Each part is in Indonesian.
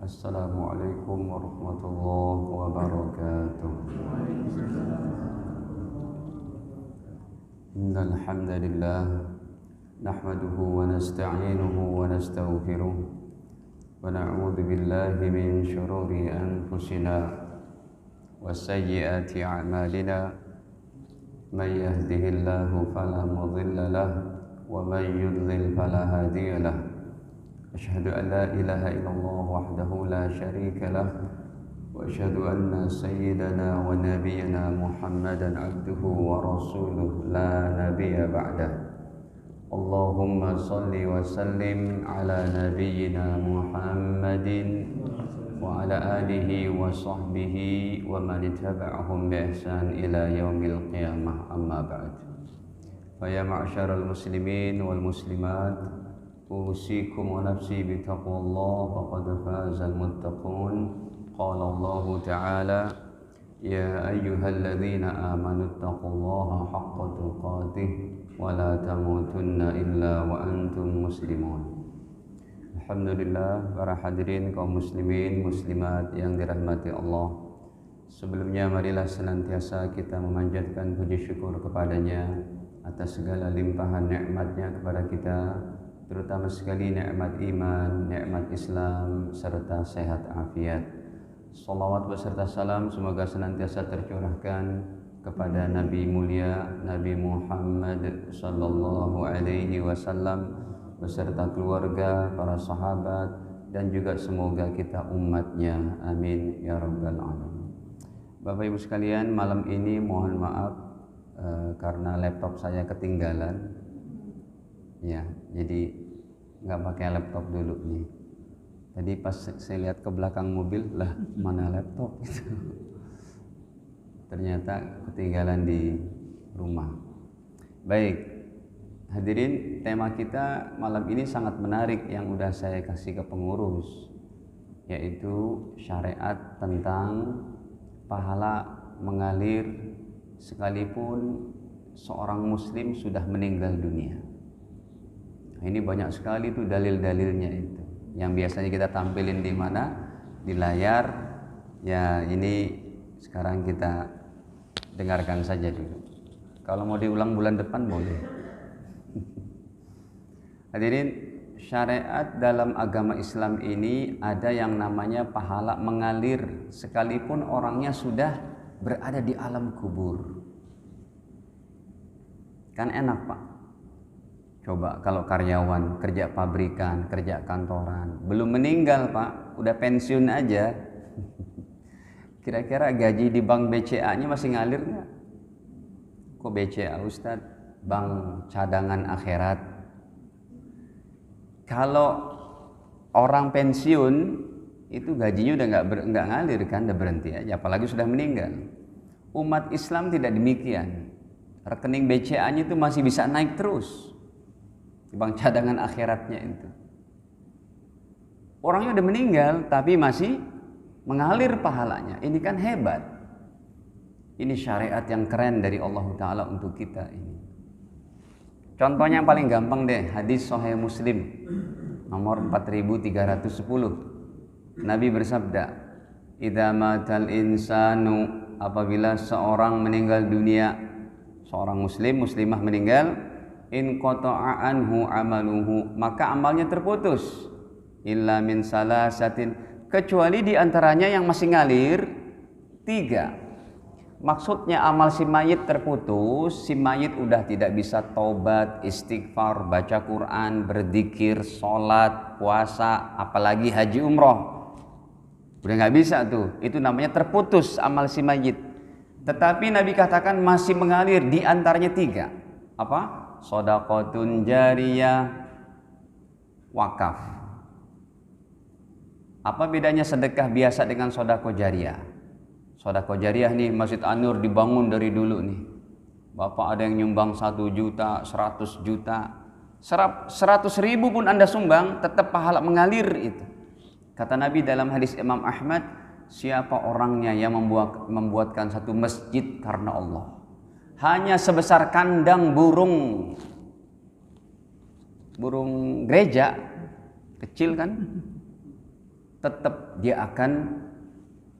Assalamualaikum warahmatullahi wabarakatuh. Innal hamdalillah nahmaduhu wa nasta'inuhu wa nastaghfiruh wa na'udzu billahi min shururi anfusina wa sayyiati a'malina. May yahdihillahu fala mudilla lahu wa may yudlil fala hadiya lahu. أشهد أن لا إله إلا الله وحده لا شريك له وأشهد أن سيدنا ونبينا محمدا عبده ورسوله لا نبي بعده. اللهم صل وسلم على نبينا محمد وعلى آله وصحبه ومن اتبعهم بإحسان إلى يوم القيامة. أما بعد، فيا معشر المسلمين والمسلمات، أوصيكم ونفسي بتقوى الله فقد فاز المتقون. قال الله تعالى: يا أيها الذين آمنوا اتقوا الله حق تقاته ولا تموتن إلا وأنتم مسلمون. Alhamdulillah, para hadirin kaum muslimin muslimat yang dirahmati Allah. Sebelumnya marilah senantiasa kita memanjatkan puji syukur kepadanya atas segala limpahan nikmatnya kepada kita, terutama sekali nikmat iman, nikmat Islam, serta sehat afiat. Salawat beserta salam semoga senantiasa tercurahkan kepada Nabi mulia Nabi Muhammad sallallahu alaihi wasallam beserta keluarga, para sahabat, dan juga semoga kita umatnya. Amin ya rabbal alamin. Bapak Ibu sekalian, malam ini mohon maaf karena laptop saya ketinggalan. Ya, jadi nggak pakai laptop dulu nih. Tadi pas saya lihat ke belakang mobil, lah mana laptop gitu. Ternyata ketinggalan di rumah. Baik, hadirin, tema kita malam ini sangat menarik yang udah saya kasih ke pengurus, yaitu syariat tentang pahala mengalir sekalipun seorang muslim sudah meninggal dunia. Ini banyak sekali tuh dalil-dalilnya itu, yang biasanya kita tampilin di mana, di layar. Ya, ini sekarang kita dengarkan saja dulu. Kalau mau diulang bulan depan boleh. Hadirin, syariat dalam agama Islam ini ada yang namanya pahala mengalir sekalipun orangnya sudah berada di alam kubur. Kan enak, Pak. Coba kalau karyawan kerja pabrikan, kerja kantoran, belum meninggal Pak, udah pensiun aja. Kira-kira gaji di bank BCA-nya masih ngalir nggak? Kok BCA Ustadz? Bank cadangan akhirat. Kalau orang pensiun itu gajinya udah nggak ngalir kan, udah berhenti aja. Apalagi sudah meninggal. Umat Islam tidak demikian. Rekening BCA-nya itu masih bisa naik terus. Bank cadangan akhiratnya itu. Orangnya udah meninggal tapi masih mengalir pahalanya. Ini kan hebat. Ini syariat yang keren dari Allah Ta'ala untuk kita ini. Contohnya yang paling gampang deh, hadis Sahih Muslim nomor 4310. Nabi bersabda, "Idza matal insanu," apabila seorang meninggal dunia, seorang muslim, muslimah meninggal, in qata'a anhu amaluhu, maka amalnya terputus, illa min salasatin, kecuali diantaranya yang masih ngalir 3. Maksudnya amal si mayit terputus, si mayit udah tidak bisa taubat, istighfar, baca Quran, berzikir, sholat, puasa, apalagi haji umroh, udah nggak bisa tuh, itu namanya terputus amal si mayit. Tetapi Nabi katakan masih mengalir diantaranya 3. Apa? Shadaqatun jariyah, wakaf. Apa bedanya sedekah biasa dengan sedekah jariyah? Sedekah jariyah nih, Masjid An-Nur dibangun dari dulu nih. Bapak ada yang nyumbang 1 juta, 100 juta, 100.000 pun Anda sumbang, tetap pahala mengalir itu. Kata Nabi dalam hadis Imam Ahmad, siapa orangnya yang membuatkan satu masjid karena Allah, hanya sebesar kandang burung gereja, kecil kan, tetap dia akan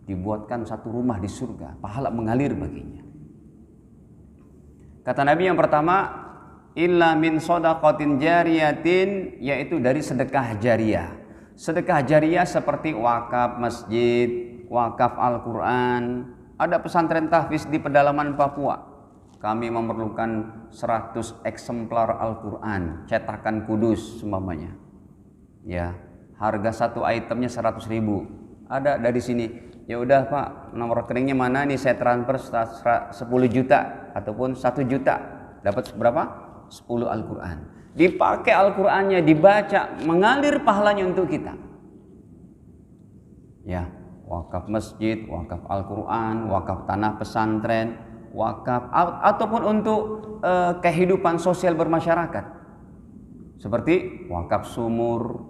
dibuatkan satu rumah di surga, pahala mengalir baginya. Kata Nabi yang pertama, illa min shadaqatin jariyatin, yaitu dari sedekah jariyah. Sedekah jariyah seperti wakaf masjid, wakaf Al-Quran. Ada pesantren tahfiz di pedalaman Papua. Kami memerlukan 100 eksemplar Al-Quran, cetakan kudus seumpamanya. Ya, harga satu itemnya 100.000. Ada dari sini. Ya udah Pak, nomor rekeningnya mana nih, saya transfer 10 juta ataupun 1 juta. Dapat berapa? 10 Al-Quran. Dipakai Al-Qurannya, dibaca, mengalir pahalanya untuk kita. Ya, wakaf masjid, wakaf Al-Quran, wakaf tanah pesantren, wakaf ataupun untuk kehidupan sosial bermasyarakat. Seperti wakaf sumur,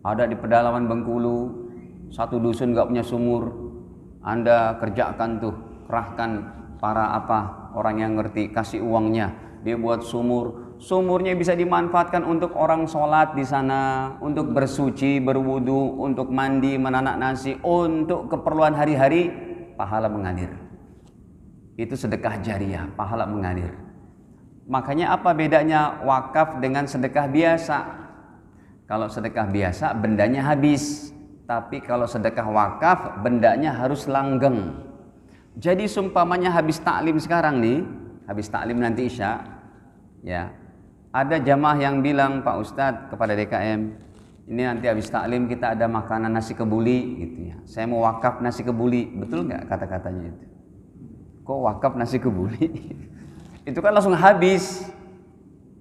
ada di pedalaman Bengkulu, satu dusun nggak punya sumur, Anda kerjakan tuh, kerahkan para orang yang ngerti, kasih uangnya, dia buat sumur. Sumurnya bisa dimanfaatkan untuk orang sholat di sana, untuk bersuci, berwudu, untuk mandi, menanak nasi, untuk keperluan hari-hari, pahala mengalir. Itu sedekah jariyah, pahala mengalir. Makanya apa bedanya wakaf dengan sedekah biasa? Kalau sedekah biasa bendanya habis, tapi kalau sedekah wakaf bendanya harus langgeng. Jadi sumpamanya habis taklim sekarang nih, habis taklim nanti Isya, ya, ada jamaah yang bilang, Pak Ustadz kepada DKM, ini nanti habis taklim kita ada makanan nasi kebuli gitu ya. Saya mau wakaf nasi kebuli, betul nggak kata-katanya itu? Kok wakaf nasi kebuli? Itu kan langsung habis.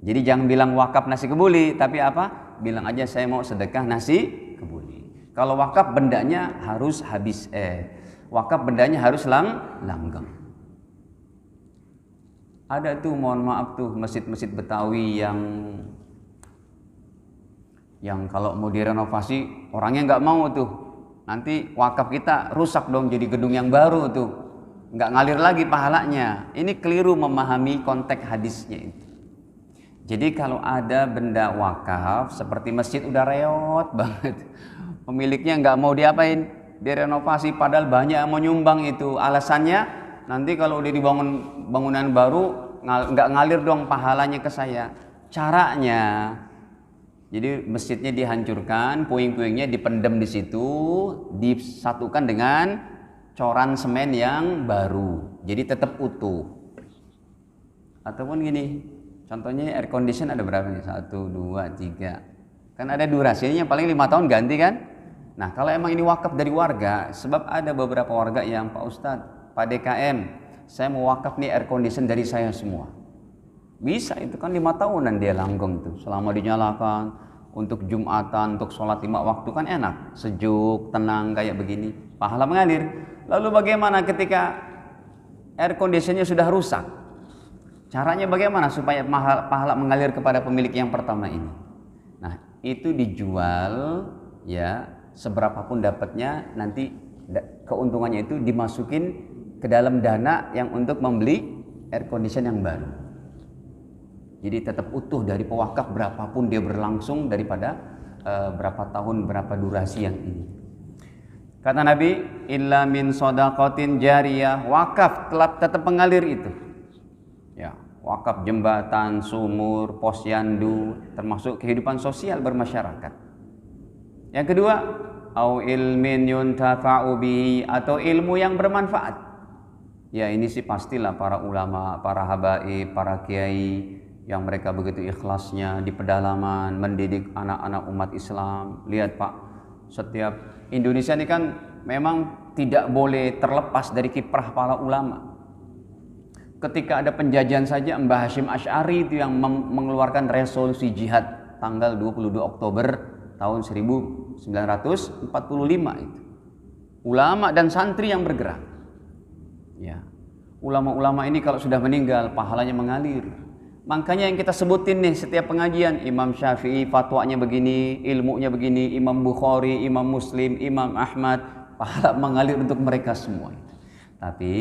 Jadi jangan bilang wakaf nasi kebuli, tapi apa? Bilang aja saya mau sedekah nasi kebuli. Kalau wakaf bendanya harus habis, wakaf bendanya harus langgeng. Ada tuh, mohon maaf tuh, masjid-masjid Betawi yang kalau mau direnovasi orangnya nggak mau tuh. Nanti wakaf kita rusak dong, jadi gedung yang baru tuh, nggak ngalir lagi pahalanya. Ini keliru memahami konteks hadisnya itu. Jadi kalau ada benda wakaf seperti masjid udah reot banget, pemiliknya nggak mau diapain, direnovasi, padahal banyak yang mau nyumbang itu. Alasannya nanti kalau udah dibangun bangunan baru nggak ngalir dong pahalanya ke saya. Caranya, jadi masjidnya dihancurkan, puing-puingnya dipendam di situ, disatukan dengan coran semen yang baru, jadi tetap utuh. Ataupun gini, contohnya air condition ada berapa nih? 1, 2, 3. Kan ada durasinya paling 5 tahun ganti kan? Nah kalau emang ini wakaf dari warga, sebab ada beberapa warga yang, Pak Ustadz, Pak DKM, saya mau wakaf nih air condition dari saya semua. Bisa, itu kan 5 tahunan dia langgeng tuh, selama dinyalakan untuk Jumatan, untuk sholat 5 waktu kan enak, sejuk, tenang kayak begini, pahala mengalir. Lalu bagaimana ketika air conditionnya sudah rusak? Caranya bagaimana supaya pahala mengalir kepada pemilik yang pertama ini? Nah, itu dijual ya, seberapapun dapatnya, nanti keuntungannya itu dimasukin ke dalam dana yang untuk membeli air condition yang baru. Jadi tetap utuh dari pewakaf berapapun dia berlangsung, daripada berapa tahun, berapa durasi yang ini. Kata Nabi, illa min shadaqatin jariyah, wakaf tetap mengalir itu. Ya, wakaf jembatan, sumur, posyandu, termasuk kehidupan sosial bermasyarakat. Yang kedua, au ilmin yuntafa'u bihi, atau ilmu yang bermanfaat. Ya ini sih pastilah para ulama, para habaib, para kiai yang mereka begitu ikhlasnya di pedalaman mendidik anak-anak umat Islam. Lihat Pak, setiap Indonesia ini kan memang tidak boleh terlepas dari kiprah para ulama. Ketika ada penjajahan saja, Mbah Hashim Asy'ari itu yang mengeluarkan resolusi jihad tanggal 22 Oktober tahun 1945 itu. Ulama dan santri yang bergerak. Ya. Ulama-ulama ini kalau sudah meninggal pahalanya mengalir. Makanya yang kita sebutin nih setiap pengajian, Imam Syafi'i fatwanya begini, ilmunya begini, Imam Bukhari, Imam Muslim, Imam Ahmad, pahala mengalir untuk mereka semua. Tapi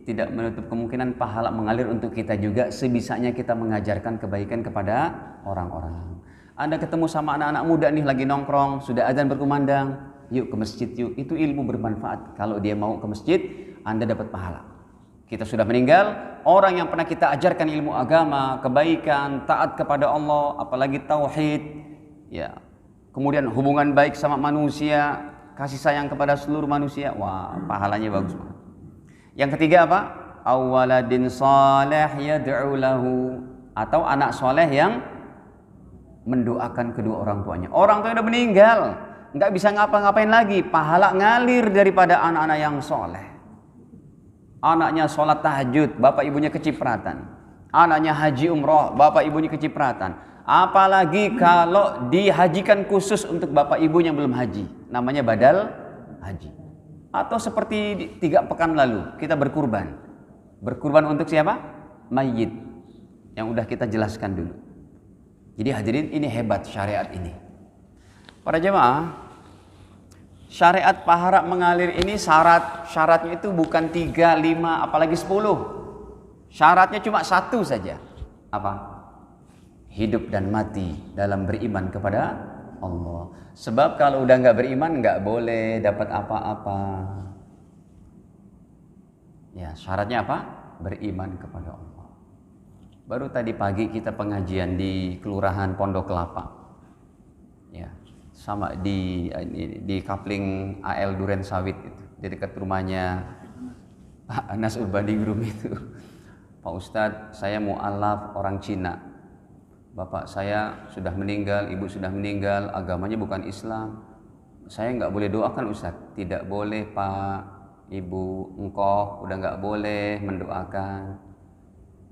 tidak menutup kemungkinan pahala mengalir untuk kita juga, sebisanya kita mengajarkan kebaikan kepada orang-orang. Anda ketemu sama anak-anak muda nih lagi nongkrong, sudah azan berkumandang, yuk ke masjid yuk. Itu ilmu bermanfaat. Kalau dia mau ke masjid, Anda dapat pahala. Kita sudah meninggal, orang yang pernah kita ajarkan ilmu agama, kebaikan, taat kepada Allah, apalagi tauhid, ya. Kemudian hubungan baik sama manusia, kasih sayang kepada seluruh manusia, wah, pahalanya bagus banget. Yang ketiga apa? Awaladin salih yad'u lahu, atau anak soleh yang mendoakan kedua orang tuanya. Orang tuanya udah meninggal, nggak bisa ngapa-ngapain lagi, pahala ngalir daripada anak-anak yang soleh. Anaknya sholat tahajud, bapak ibunya kecipratan. Anaknya haji umroh, bapak ibunya kecipratan. Apalagi kalau dihajikan khusus untuk bapak ibu yang belum haji, namanya badal haji. Atau seperti 3 pekan lalu kita berkurban. Berkurban untuk siapa? Mayyit, yang udah kita jelaskan dulu. Jadi hadirin, ini hebat syariat ini. Para jemaah, syariat pahala mengalir ini syaratnya itu bukan 3, 5, apalagi 10. Syaratnya cuma 1 saja. Apa? Hidup dan mati dalam beriman kepada Allah. Sebab kalau udah nggak beriman nggak boleh dapat apa-apa. Ya, syaratnya apa? Beriman kepada Allah. Baru tadi pagi kita pengajian di Kelurahan Pondok Kelapa. Ya, sama di Kapling AL Duren Sawit itu, di dekat rumahnya Pak Anas Urbaningrum itu. Pak Ustadz, saya mu'alaf orang Cina. Bapak saya sudah meninggal, ibu sudah meninggal, agamanya bukan Islam. Saya nggak boleh doakan Ustadz. Tidak boleh Pak, Ibu, engkau udah nggak boleh mendoakan.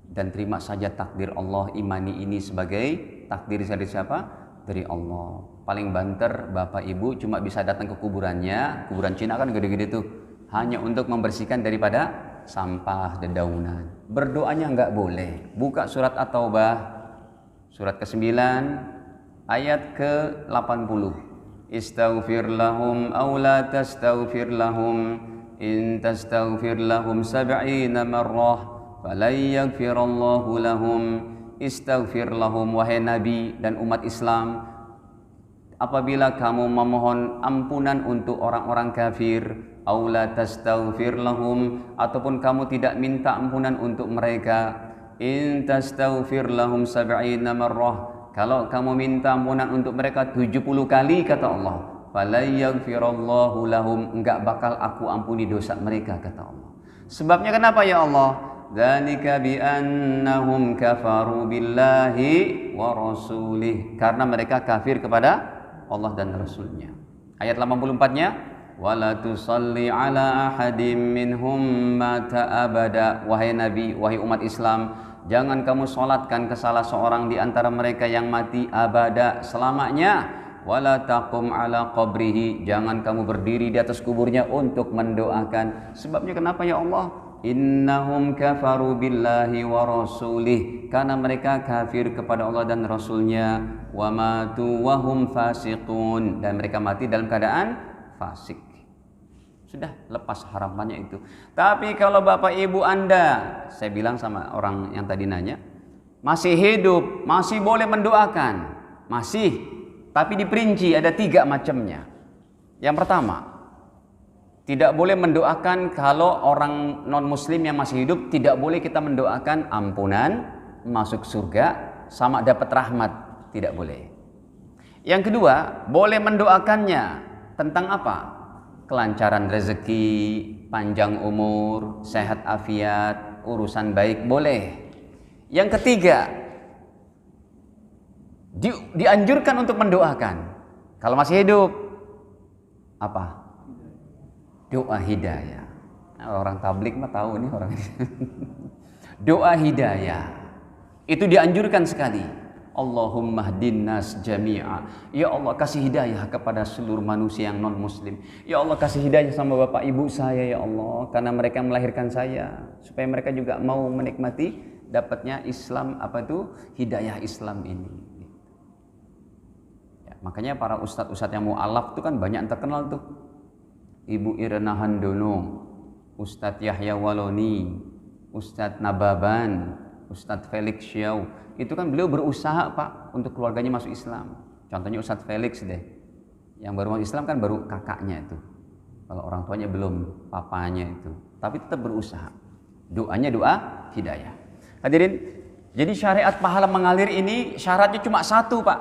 Dan terima saja takdir Allah, imani ini sebagai takdir dari siapa? Dari Allah. Paling banter Bapak Ibu cuma bisa datang ke kuburannya, kuburan Cina kan gede-gede tuh, hanya untuk membersihkan daripada sampah, dedaunan. Berdoanya nggak boleh. Buka surat At-Taubah, surat ke-9 ayat ke-80. Istaghfir lahum aw la tastaghfir lahum in tastaghfir lahum 70 marrah falan yaghfirallahu lahum. Istaghfir lahum, wahai Nabi dan umat Islam, apabila kamu memohon ampunan untuk orang-orang kafir, aw la tastaghfir lahum, ataupun kamu tidak minta ampunan untuk mereka, in tastaghfir lahum 70 marrah, kalau kamu minta ampunan untuk mereka 70 kali, kata Allah, fala yaghfirallahu lahum, enggak bakal aku ampuni dosa mereka, kata Allah. Sebabnya kenapa ya Allah? Dzalika bi annahum kafaru billahi wa rasulih, karena mereka kafir kepada Allah dan Rasulnya. Ayat 84-nya, wala tusalli ala ahadim minhum mata abada, wahai Nabi, wahai umat Islam, jangan kamu sholatkan ke salah seorang di antara mereka yang mati abada, selamanya. Wala taqum ala qabrihi, jangan kamu berdiri di atas kuburnya untuk mendoakan. Sebabnya kenapa ya Allah? Innahum kafaru billahi wa rasulih, karena mereka kafir kepada Allah dan Rasulnya. Wa matu wa hum fasiqun, dan mereka mati dalam keadaan fasik. Sudah lepas harapannya itu. Tapi kalau bapak ibu Anda, saya bilang sama orang yang tadi nanya, masih hidup, masih boleh mendoakan, masih, tapi diperinci ada 3 macamnya. Yang pertama, tidak boleh mendoakan kalau orang non muslim yang masih hidup, tidak boleh kita mendoakan ampunan, masuk surga, sama dapat rahmat, tidak boleh. Yang kedua, boleh mendoakannya tentang apa? Kelancaran rezeki, panjang umur, sehat afiat, urusan baik, boleh. Yang ketiga, dianjurkan untuk mendoakan kalau masih hidup apa? Doa hidayah. Nah, orang tablik mah tahu nih orang ini. Doa hidayah itu dianjurkan sekali. Allahumma hdinnas jami'a, ya Allah kasih hidayah kepada seluruh manusia yang non muslim. Ya Allah kasih hidayah sama bapak ibu saya ya Allah, karena mereka melahirkan saya, supaya mereka juga mau menikmati dapatnya Islam, apa itu hidayah Islam ini. Ya, makanya para ustadz-ustadz yang mu'alaf itu kan banyak yang terkenal tuh. Ibu Irna Handono, Ustadz Yahya Waloni, Ustadz Nababan, Ustadz Felix Xiao, itu kan beliau berusaha Pak untuk keluarganya masuk Islam. Contohnya Ustadz Felix deh, Yang baru masuk Islam kan baru kakaknya itu. Kalau orang tuanya belum, papanya itu. Tapi tetap berusaha. Doanya doa hidayah. Hadirin, jadi syariat pahala mengalir ini syaratnya cuma satu, Pak.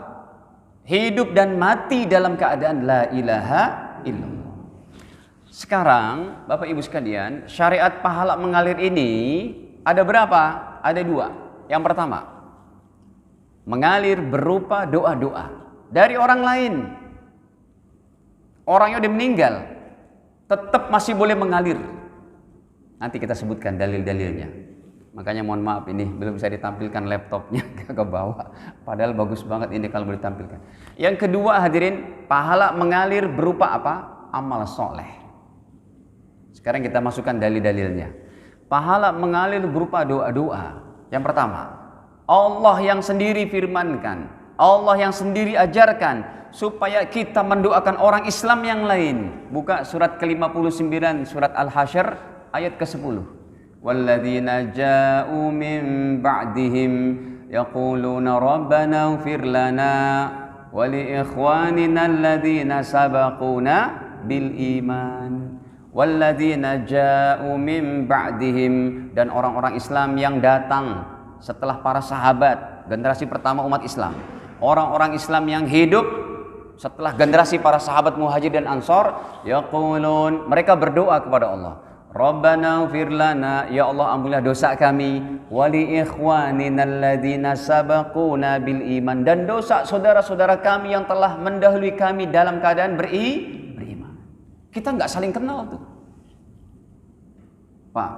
Hidup dan mati dalam keadaan la ilaha illallah. Sekarang, Bapak Ibu sekalian, syariat pahala mengalir ini ada berapa? Ada dua. Yang pertama, mengalir berupa doa-doa dari orang lain. Orangnya udah meninggal, tetap masih boleh mengalir. Nanti kita sebutkan dalil-dalilnya. Makanya mohon maaf ini belum bisa ditampilkan laptopnya ke bawah. Padahal bagus banget ini kalau boleh ditampilkan. Yang kedua hadirin, pahala mengalir berupa apa? Amal soleh. Sekarang kita masukkan dalil-dalilnya. Pahala mengalir berupa doa-doa. Yang pertama, Allah yang sendiri firmankan, Allah yang sendiri ajarkan supaya kita mendoakan orang Islam yang lain. Buka surat ke-59 surat Al-Hasyr ayat ke-10. Walladzina ja'u min ba'dihim yaquluna rabbana ighfir lana wa li ikhwanina alladzina sabaquna bil iman. Walladzina ja'u min ba'dihim, dan orang-orang Islam yang datang setelah para sahabat, generasi pertama umat Islam. Orang-orang Islam yang hidup setelah generasi para sahabat Muhajir dan Ansor, yaqulun, mereka berdoa kepada Allah, Rabbana ighfir lana, ya Allah ampunilah dosa kami, wa li ikhwanina alladzina sabaquna bil iman, dan dosa saudara-saudara kami yang telah mendahului kami dalam keadaan beriman. Kita nggak saling kenal tuh. Pak,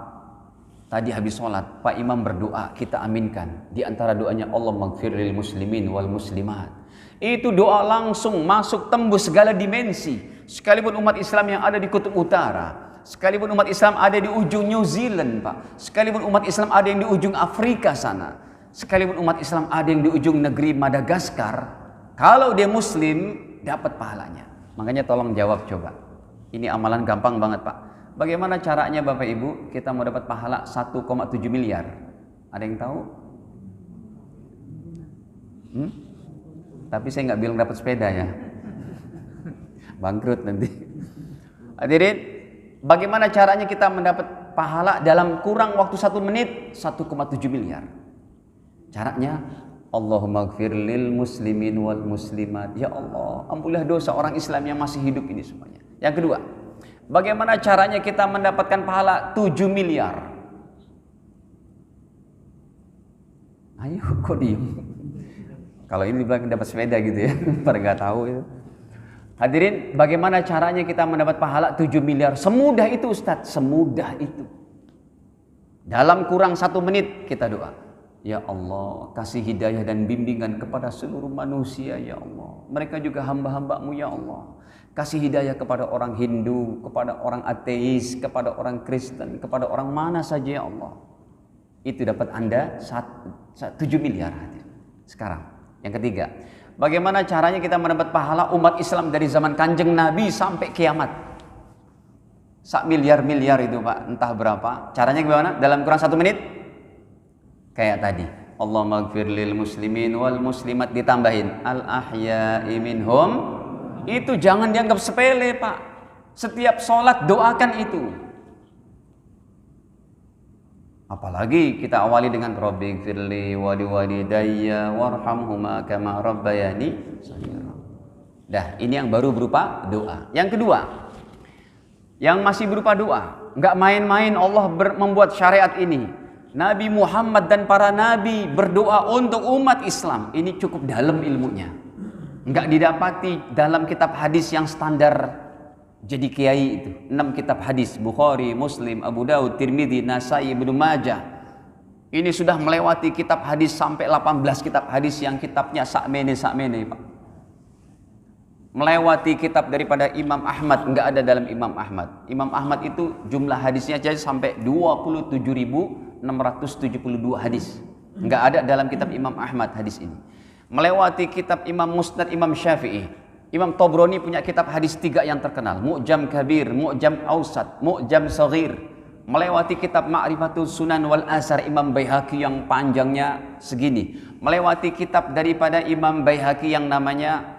tadi habis sholat, Pak Imam berdoa, kita aminkan. Di antara doanya, Allah maghfir lil muslimin wal muslimat. Itu doa langsung masuk tembus segala dimensi. Sekalipun umat Islam yang ada di kutub utara, sekalipun umat Islam ada di ujung New Zealand, Pak, sekalipun umat Islam ada yang di ujung Afrika sana, sekalipun umat Islam ada yang di ujung negeri Madagaskar, kalau dia muslim dapat pahalanya. Makanya tolong jawab coba. Ini amalan gampang banget, Pak. Bagaimana caranya Bapak Ibu kita mau dapat pahala 1,7 miliar? Ada yang tahu? Tapi saya nggak bilang dapat sepeda ya. Bangkrut nanti. Hadirin, bagaimana caranya kita mendapat pahala dalam kurang waktu 1 menit 1,7 miliar? Caranya, Allahumma ighfir lil muslimin wal muslimat. Ya Allah, ampunilah dosa orang Islam yang masih hidup ini semuanya. Yang kedua, bagaimana caranya kita mendapatkan pahala 7 miliar? Ayo, kok diem? Kalau ini dibilang dapat sepeda gitu ya, pada nggak tahu itu. Hadirin, bagaimana caranya kita mendapat pahala 7 miliar? Semudah itu Ustadz, semudah itu. Dalam kurang 1 menit kita doa. Ya Allah, kasih hidayah dan bimbingan kepada seluruh manusia ya Allah. Mereka juga hamba-hamba-Mu ya Allah. Kasih hidayah kepada orang Hindu, kepada orang ateis, kepada orang Kristen, kepada orang mana saja ya Allah. Itu dapat Anda 7 miliar. Sekarang, yang ketiga, bagaimana caranya kita mendapat pahala umat Islam dari zaman Kanjeng Nabi sampai kiamat? Miliar-miliar itu Pak, entah berapa. Caranya gimana? Dalam kurang 1 menit? Kayak tadi, Allahumma ighfir lil muslimin wal muslimat, ditambahin al-ahya'i minhum. Itu jangan dianggap sepele Pak. Setiap sholat doakan itu. Apalagi kita awali dengan Rabbi ighfirli wa liwalidayya warhamhuma kama rabbayani shaghira. Dah, ini yang baru berupa doa. Yang kedua, yang masih berupa doa, nggak main-main Allah membuat syariat ini. Nabi Muhammad dan para nabi berdoa untuk umat Islam. Ini cukup dalam ilmunya. Enggak didapati dalam kitab hadis yang standar jadi kiai itu. 6 kitab hadis, Bukhari, Muslim, Abu Daud, Tirmidzi, Nasai, Ibnu Majah. Ini sudah melewati kitab hadis sampai 18 kitab hadis yang kitabnya sakmene Pak. Melewati kitab daripada Imam Ahmad, enggak ada dalam Imam Ahmad. Imam Ahmad itu jumlah hadisnya jadi sampai 27.672 hadis. Enggak ada dalam kitab Imam Ahmad hadis ini. Melewati kitab Imam Musnad Imam Syafi'i. Imam Tabrani punya kitab hadis 3 yang terkenal, Mu'jam Kabir, Mu'jam Awsat, Mu'jam Saghir. Melewati kitab Ma'rifatul Sunan wal Asar Imam Baihaqi yang panjangnya segini. Melewati kitab daripada Imam Baihaqi yang namanya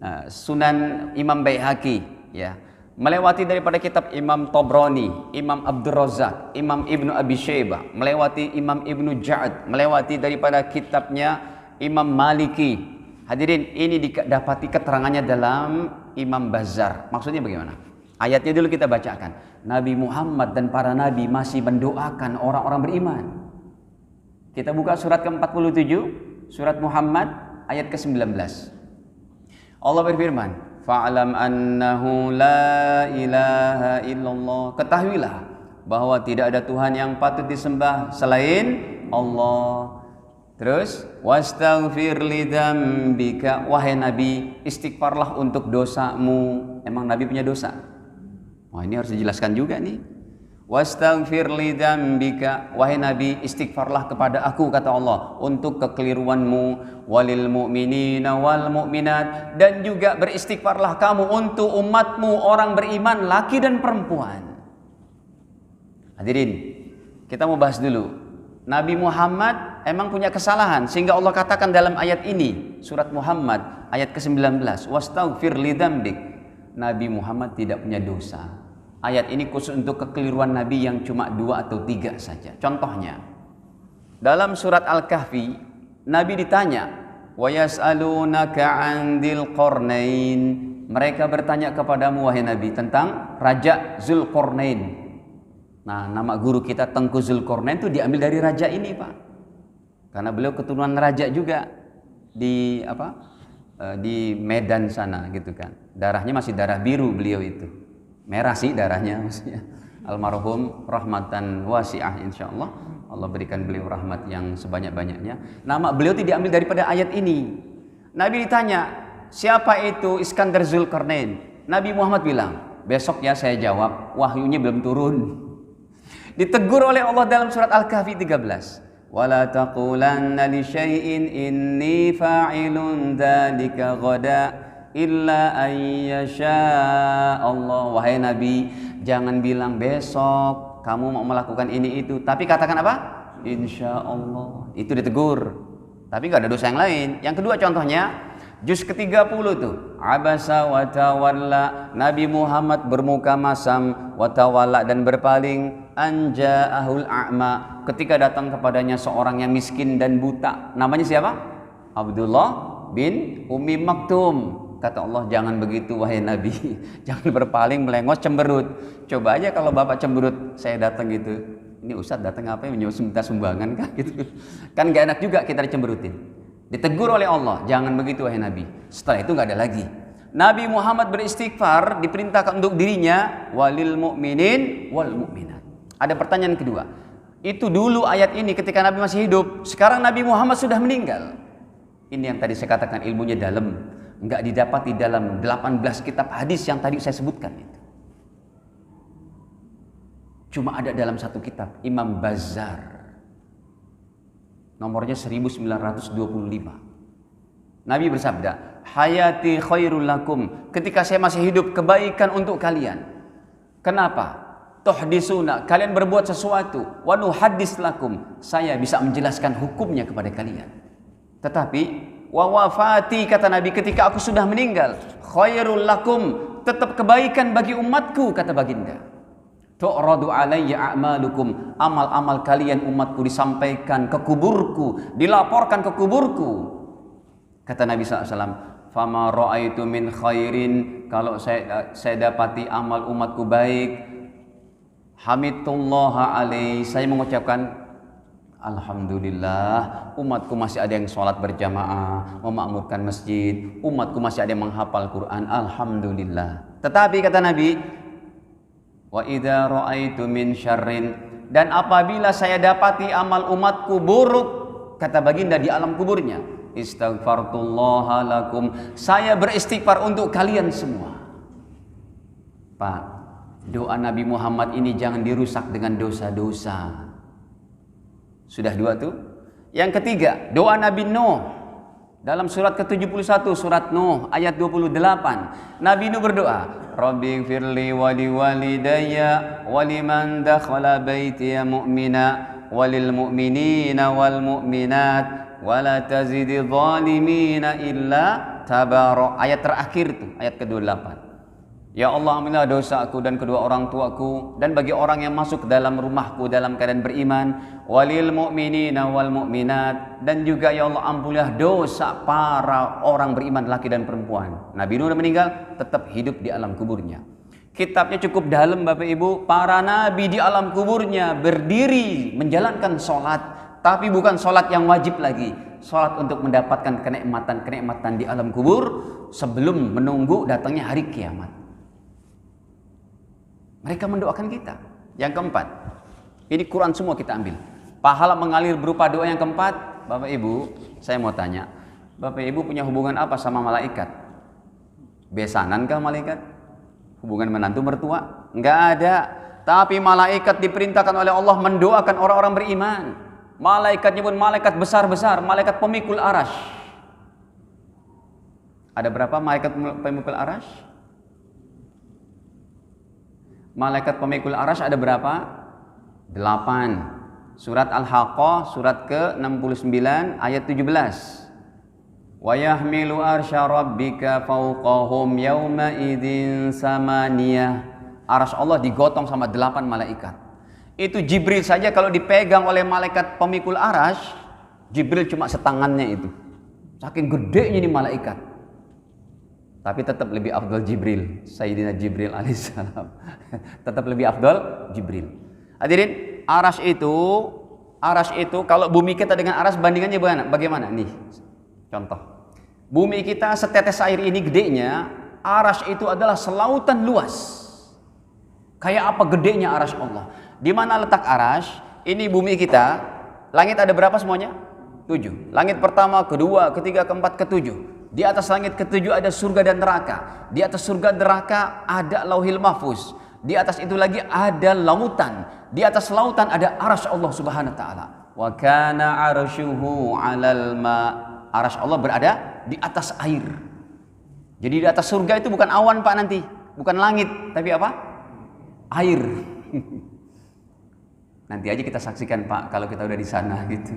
Nah, Sunan Imam Baihaqi, ya, melewati daripada kitab Imam Tabrani, Imam Abdul Razak, Imam Ibnu Abi Syaibah, melewati Imam Ibnu Ja'ad, melewati daripada kitabnya Imam Maliki. Hadirin, ini didapati keterangannya dalam Imam Bazzar. Maksudnya bagaimana? Ayatnya dulu kita bacakan. Nabi Muhammad dan para nabi masih mendoakan orang-orang beriman. Kita buka surat ke-47, surat Muhammad ayat ke-19. Allah berfirman, fa'lam annahu la ilaha illallah. Ketahuilah bahwa tidak ada Tuhan yang patut disembah selain Allah. Terus, wastaghfir li dzambika, wahai Nabi, istighfarlah untuk dosamu. Emang Nabi punya dosa? Wah, ini harus dijelaskan juga nih. Wastaghfir li dzambika, wahai Nabi, istighfarlah kepada aku, kata Allah, untuk kekeliruanmu. Walil mu'minina wal mu'minat, dan juga beristighfarlah kamu untuk umatmu orang beriman laki dan perempuan. Hadirin, kita mau bahas dulu. Nabi Muhammad emang punya kesalahan sehingga Allah katakan dalam ayat ini, surat Muhammad ayat ke-19, wastaghfir li dzambik. Nabi Muhammad tidak punya dosa. Ayat ini khusus untuk kekeliruan Nabi yang cuma 2 atau 3 saja. Contohnya, dalam surat Al-Kahfi, Nabi ditanya, wa yas'alunaka 'anil qarnain. Mereka bertanya kepadamu, wahai Nabi, tentang Raja Zulqarnain. Nah, nama guru kita Tengku Zulqarnain itu diambil dari raja ini, Pak. Karena beliau keturunan raja juga di di Medan sana gitu kan. Darahnya masih darah biru beliau itu. Merah sih darahnya maksudnya. Almarhum rahmatan wasi'ah insyaallah. Allah berikan beliau rahmat yang sebanyak-banyaknya. Nama beliau itu diambil daripada ayat ini. Nabi ditanya, siapa itu Iskandar Zulkarnain? Nabi Muhammad bilang, besok ya saya jawab, wahyunya belum turun. Ditegur oleh Allah dalam surat Al-Kahfi 13. Wala taqulanna li syai'in inni fa'ilun dzalika ghada illa ayyasha Allah. Wahai Nabi, jangan bilang besok kamu mau melakukan ini itu, tapi katakan apa? Insya Allah. Itu ditegur. Tapi gak ada dosa yang lain. Yang kedua contohnya, juz ke-30 tuh, abasa wa tawalla. Nabi Muhammad bermuka masam, wa tawalla, dan berpaling, anja'ahul a'ma, ketika datang kepadanya seorang yang miskin dan buta. Namanya siapa? Abdullah bin Ummi Maktum. Kata Allah, jangan begitu wahai Nabi. Jangan berpaling, melengos, cemberut. Coba aja kalau Bapak cemberut, saya datang gitu. Ini Ustadz datang apa ya, minta sumbangan kah gitu. Kan gak enak juga kita dicemberutin. Ditegur oleh Allah, jangan begitu wahai Nabi. Setelah itu gak ada lagi. Nabi Muhammad beristighfar, diperintahkan untuk dirinya, walil mu'minin wal mu'minat. Ada pertanyaan kedua. Itu dulu ayat ini ketika Nabi masih hidup. Sekarang Nabi Muhammad sudah meninggal. Ini yang tadi saya katakan ilmunya dalam. Enggak didapati dalam 18 kitab hadis yang tadi saya sebutkan itu. Cuma ada dalam satu kitab, Imam Bazzar. Nomornya 1925. Nabi bersabda, hayati khairul lakum. Ketika saya masih hidup, kebaikan untuk kalian. Kenapa? Tuhdisuna, kalian berbuat sesuatu. Wa nuhaddis lakum, saya bisa menjelaskan hukumnya kepada kalian. Tetapi wa wafati, kata Nabi, ketika aku sudah meninggal, khairul lakum, tetap kebaikan bagi umatku, kata baginda. Tu'radu alayya a'malukum, amal-amal kalian umatku disampaikan ke kuburku, dilaporkan ke kuburku. Kata Nabi SAW, fama ra'aitu min khairin, kalau saya dapati amal umatku baik, hamidullah alaih, saya mengucapkan alhamdulillah, umatku masih ada yang sholat berjamaah, memakmurkan masjid, umatku masih ada yang menghafal Quran, alhamdulillah. Tetapi kata Nabi, wa idza ra'aitu min syarrin, dan apabila saya dapati amal umatku buruk, kata baginda di alam kuburnya, istaghfartullaha lakum, saya beristighfar untuk kalian semua. Pak, doa Nabi Muhammad ini jangan dirusak dengan dosa-dosa. Sudah 2 tuh. Yang ketiga, doa Nabi Nuh dalam surat ke-71, surat Nuh ayat 28. Nabi Nuh berdoa, Rabbi firli wa liwalidayya wa liman dakhala baitiya mu'mina walil mu'minina wal mu'minat wa la tazidi zalimina illa tabarak, ayat terakhir itu, ayat ke-28. Ya Allah, ampunilah dosaku dan kedua orang tuaku, dan bagi orang yang masuk ke dalam rumahku dalam keadaan beriman, walil mu'minina wal mu'minat, dan juga ya Allah ampunilah dosa para orang beriman laki dan perempuan. Nabi Nuh meninggal, tetap hidup di alam kuburnya. Kitabnya cukup dalam Bapak Ibu. Para nabi di alam kuburnya berdiri menjalankan sholat, tapi bukan sholat yang wajib lagi, sholat untuk mendapatkan kenikmatan di alam kubur sebelum menunggu datangnya hari kiamat. Mereka mendoakan kita. Yang keempat, ini Quran semua kita ambil. Pahala mengalir berupa doa. Yang keempat, Bapak Ibu, saya mau tanya, Bapak Ibu punya hubungan apa sama malaikat? Besanankah malaikat? Hubungan menantu mertua? Enggak ada. Tapi malaikat diperintahkan oleh Allah mendoakan orang-orang beriman. Malaikatnya pun malaikat besar-besar, malaikat pemikul arash. Ada berapa malaikat pemikul arash? Malaikat pemikul arash ada berapa? 8. Surat Al-Haqqah, surat ke-69 ayat 17. Wa yahmilu arsya rabbika fawqahum yawma idzin samaniyah. Arash Allah digotong sama 8 malaikat. Itu Jibril saja kalau dipegang oleh malaikat pemikul arash, Jibril cuma setangannya itu. Saking gedenya ini malaikat. Tapi tetap lebih afdal Jibril, Sayyidina Jibril alaihissalam. Tetap lebih afdal Jibril. Hadirin, arash itu kalau bumi kita dengan arash bandingannya bagaimana? Nih, contoh. Bumi kita setetes air ini gedenya, arash itu adalah selautan luas. Kayak apa gedenya arash Allah? Di mana letak arash? Ini bumi kita. Langit ada berapa semuanya? 7. Langit pertama, kedua, ketiga, keempat, ketujuh. Di atas langit ketujuh ada surga dan neraka. Di atas surga dan neraka ada lauhil mahfuz. Di atas itu lagi ada lautan. Di atas lautan ada arash Allah subhanahu wa ta'ala. Wa kana arsyuhu 'alal ma. Arash Allah berada di atas air. Jadi di atas surga itu bukan awan Pak nanti, bukan langit, tapi apa? Air. Nanti aja kita saksikan Pak kalau kita udah di sana gitu.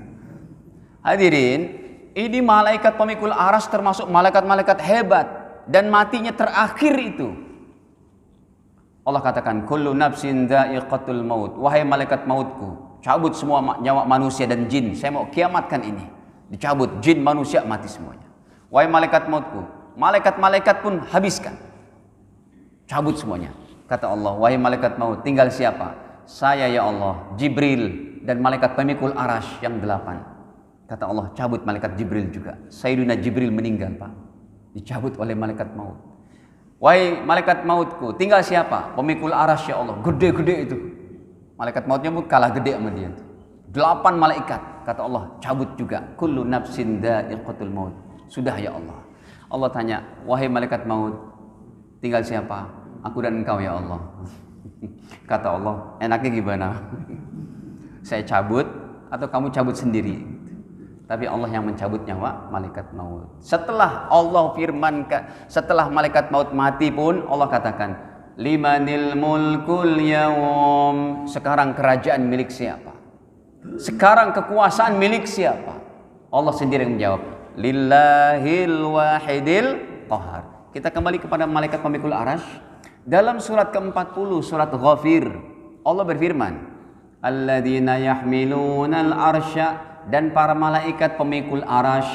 Hadirin, ini malaikat pemikul arash termasuk malaikat-malaikat hebat dan matinya terakhir itu. Allah katakan, kullu nafsin dha'iqatul maut. Wahai malaikat mautku, cabut semua nyawa manusia dan jin. Saya mau kiamatkan ini. Dicabut, jin, manusia mati semuanya. Wahai malaikat mautku, malaikat-malaikat pun habiskan. Cabut semuanya. Kata Allah, wahai malaikat maut, tinggal siapa? Saya ya Allah, Jibril dan malaikat pemikul arash yang 8. Kata Allah, cabut malaikat Jibril juga. Sayyidina Jibril meninggal Pak, dicabut oleh malaikat maut. Wahai malaikat mautku, tinggal siapa? Pemikul arash ya Allah, gede-gede itu. Malaikat mautnya pun kalah gede sama dia. 8 malaikat, kata Allah, cabut juga. Kullu nafsin dha'iqatul maut. Sudah ya Allah. Allah tanya, wahai malaikat maut, tinggal siapa? Aku dan engkau ya Allah. Kata Allah, enaknya gimana? Saya cabut atau kamu cabut sendiri? Tapi Allah yang mencabut nyawa malaikat maut. Setelah Allah firmankan, setelah malaikat maut mati pun Allah katakan, limanil mulkul yawm. Sekarang kerajaan milik siapa? Sekarang kekuasaan milik siapa? Allah sendiri yang menjawab, lillahil wahidil qahar. Kita kembali kepada malaikat pemikul arash. Dalam surat ke-40, surat Ghafir, Allah berfirman, alladzina yahmilunal arsya, dan para malaikat pemikul arash,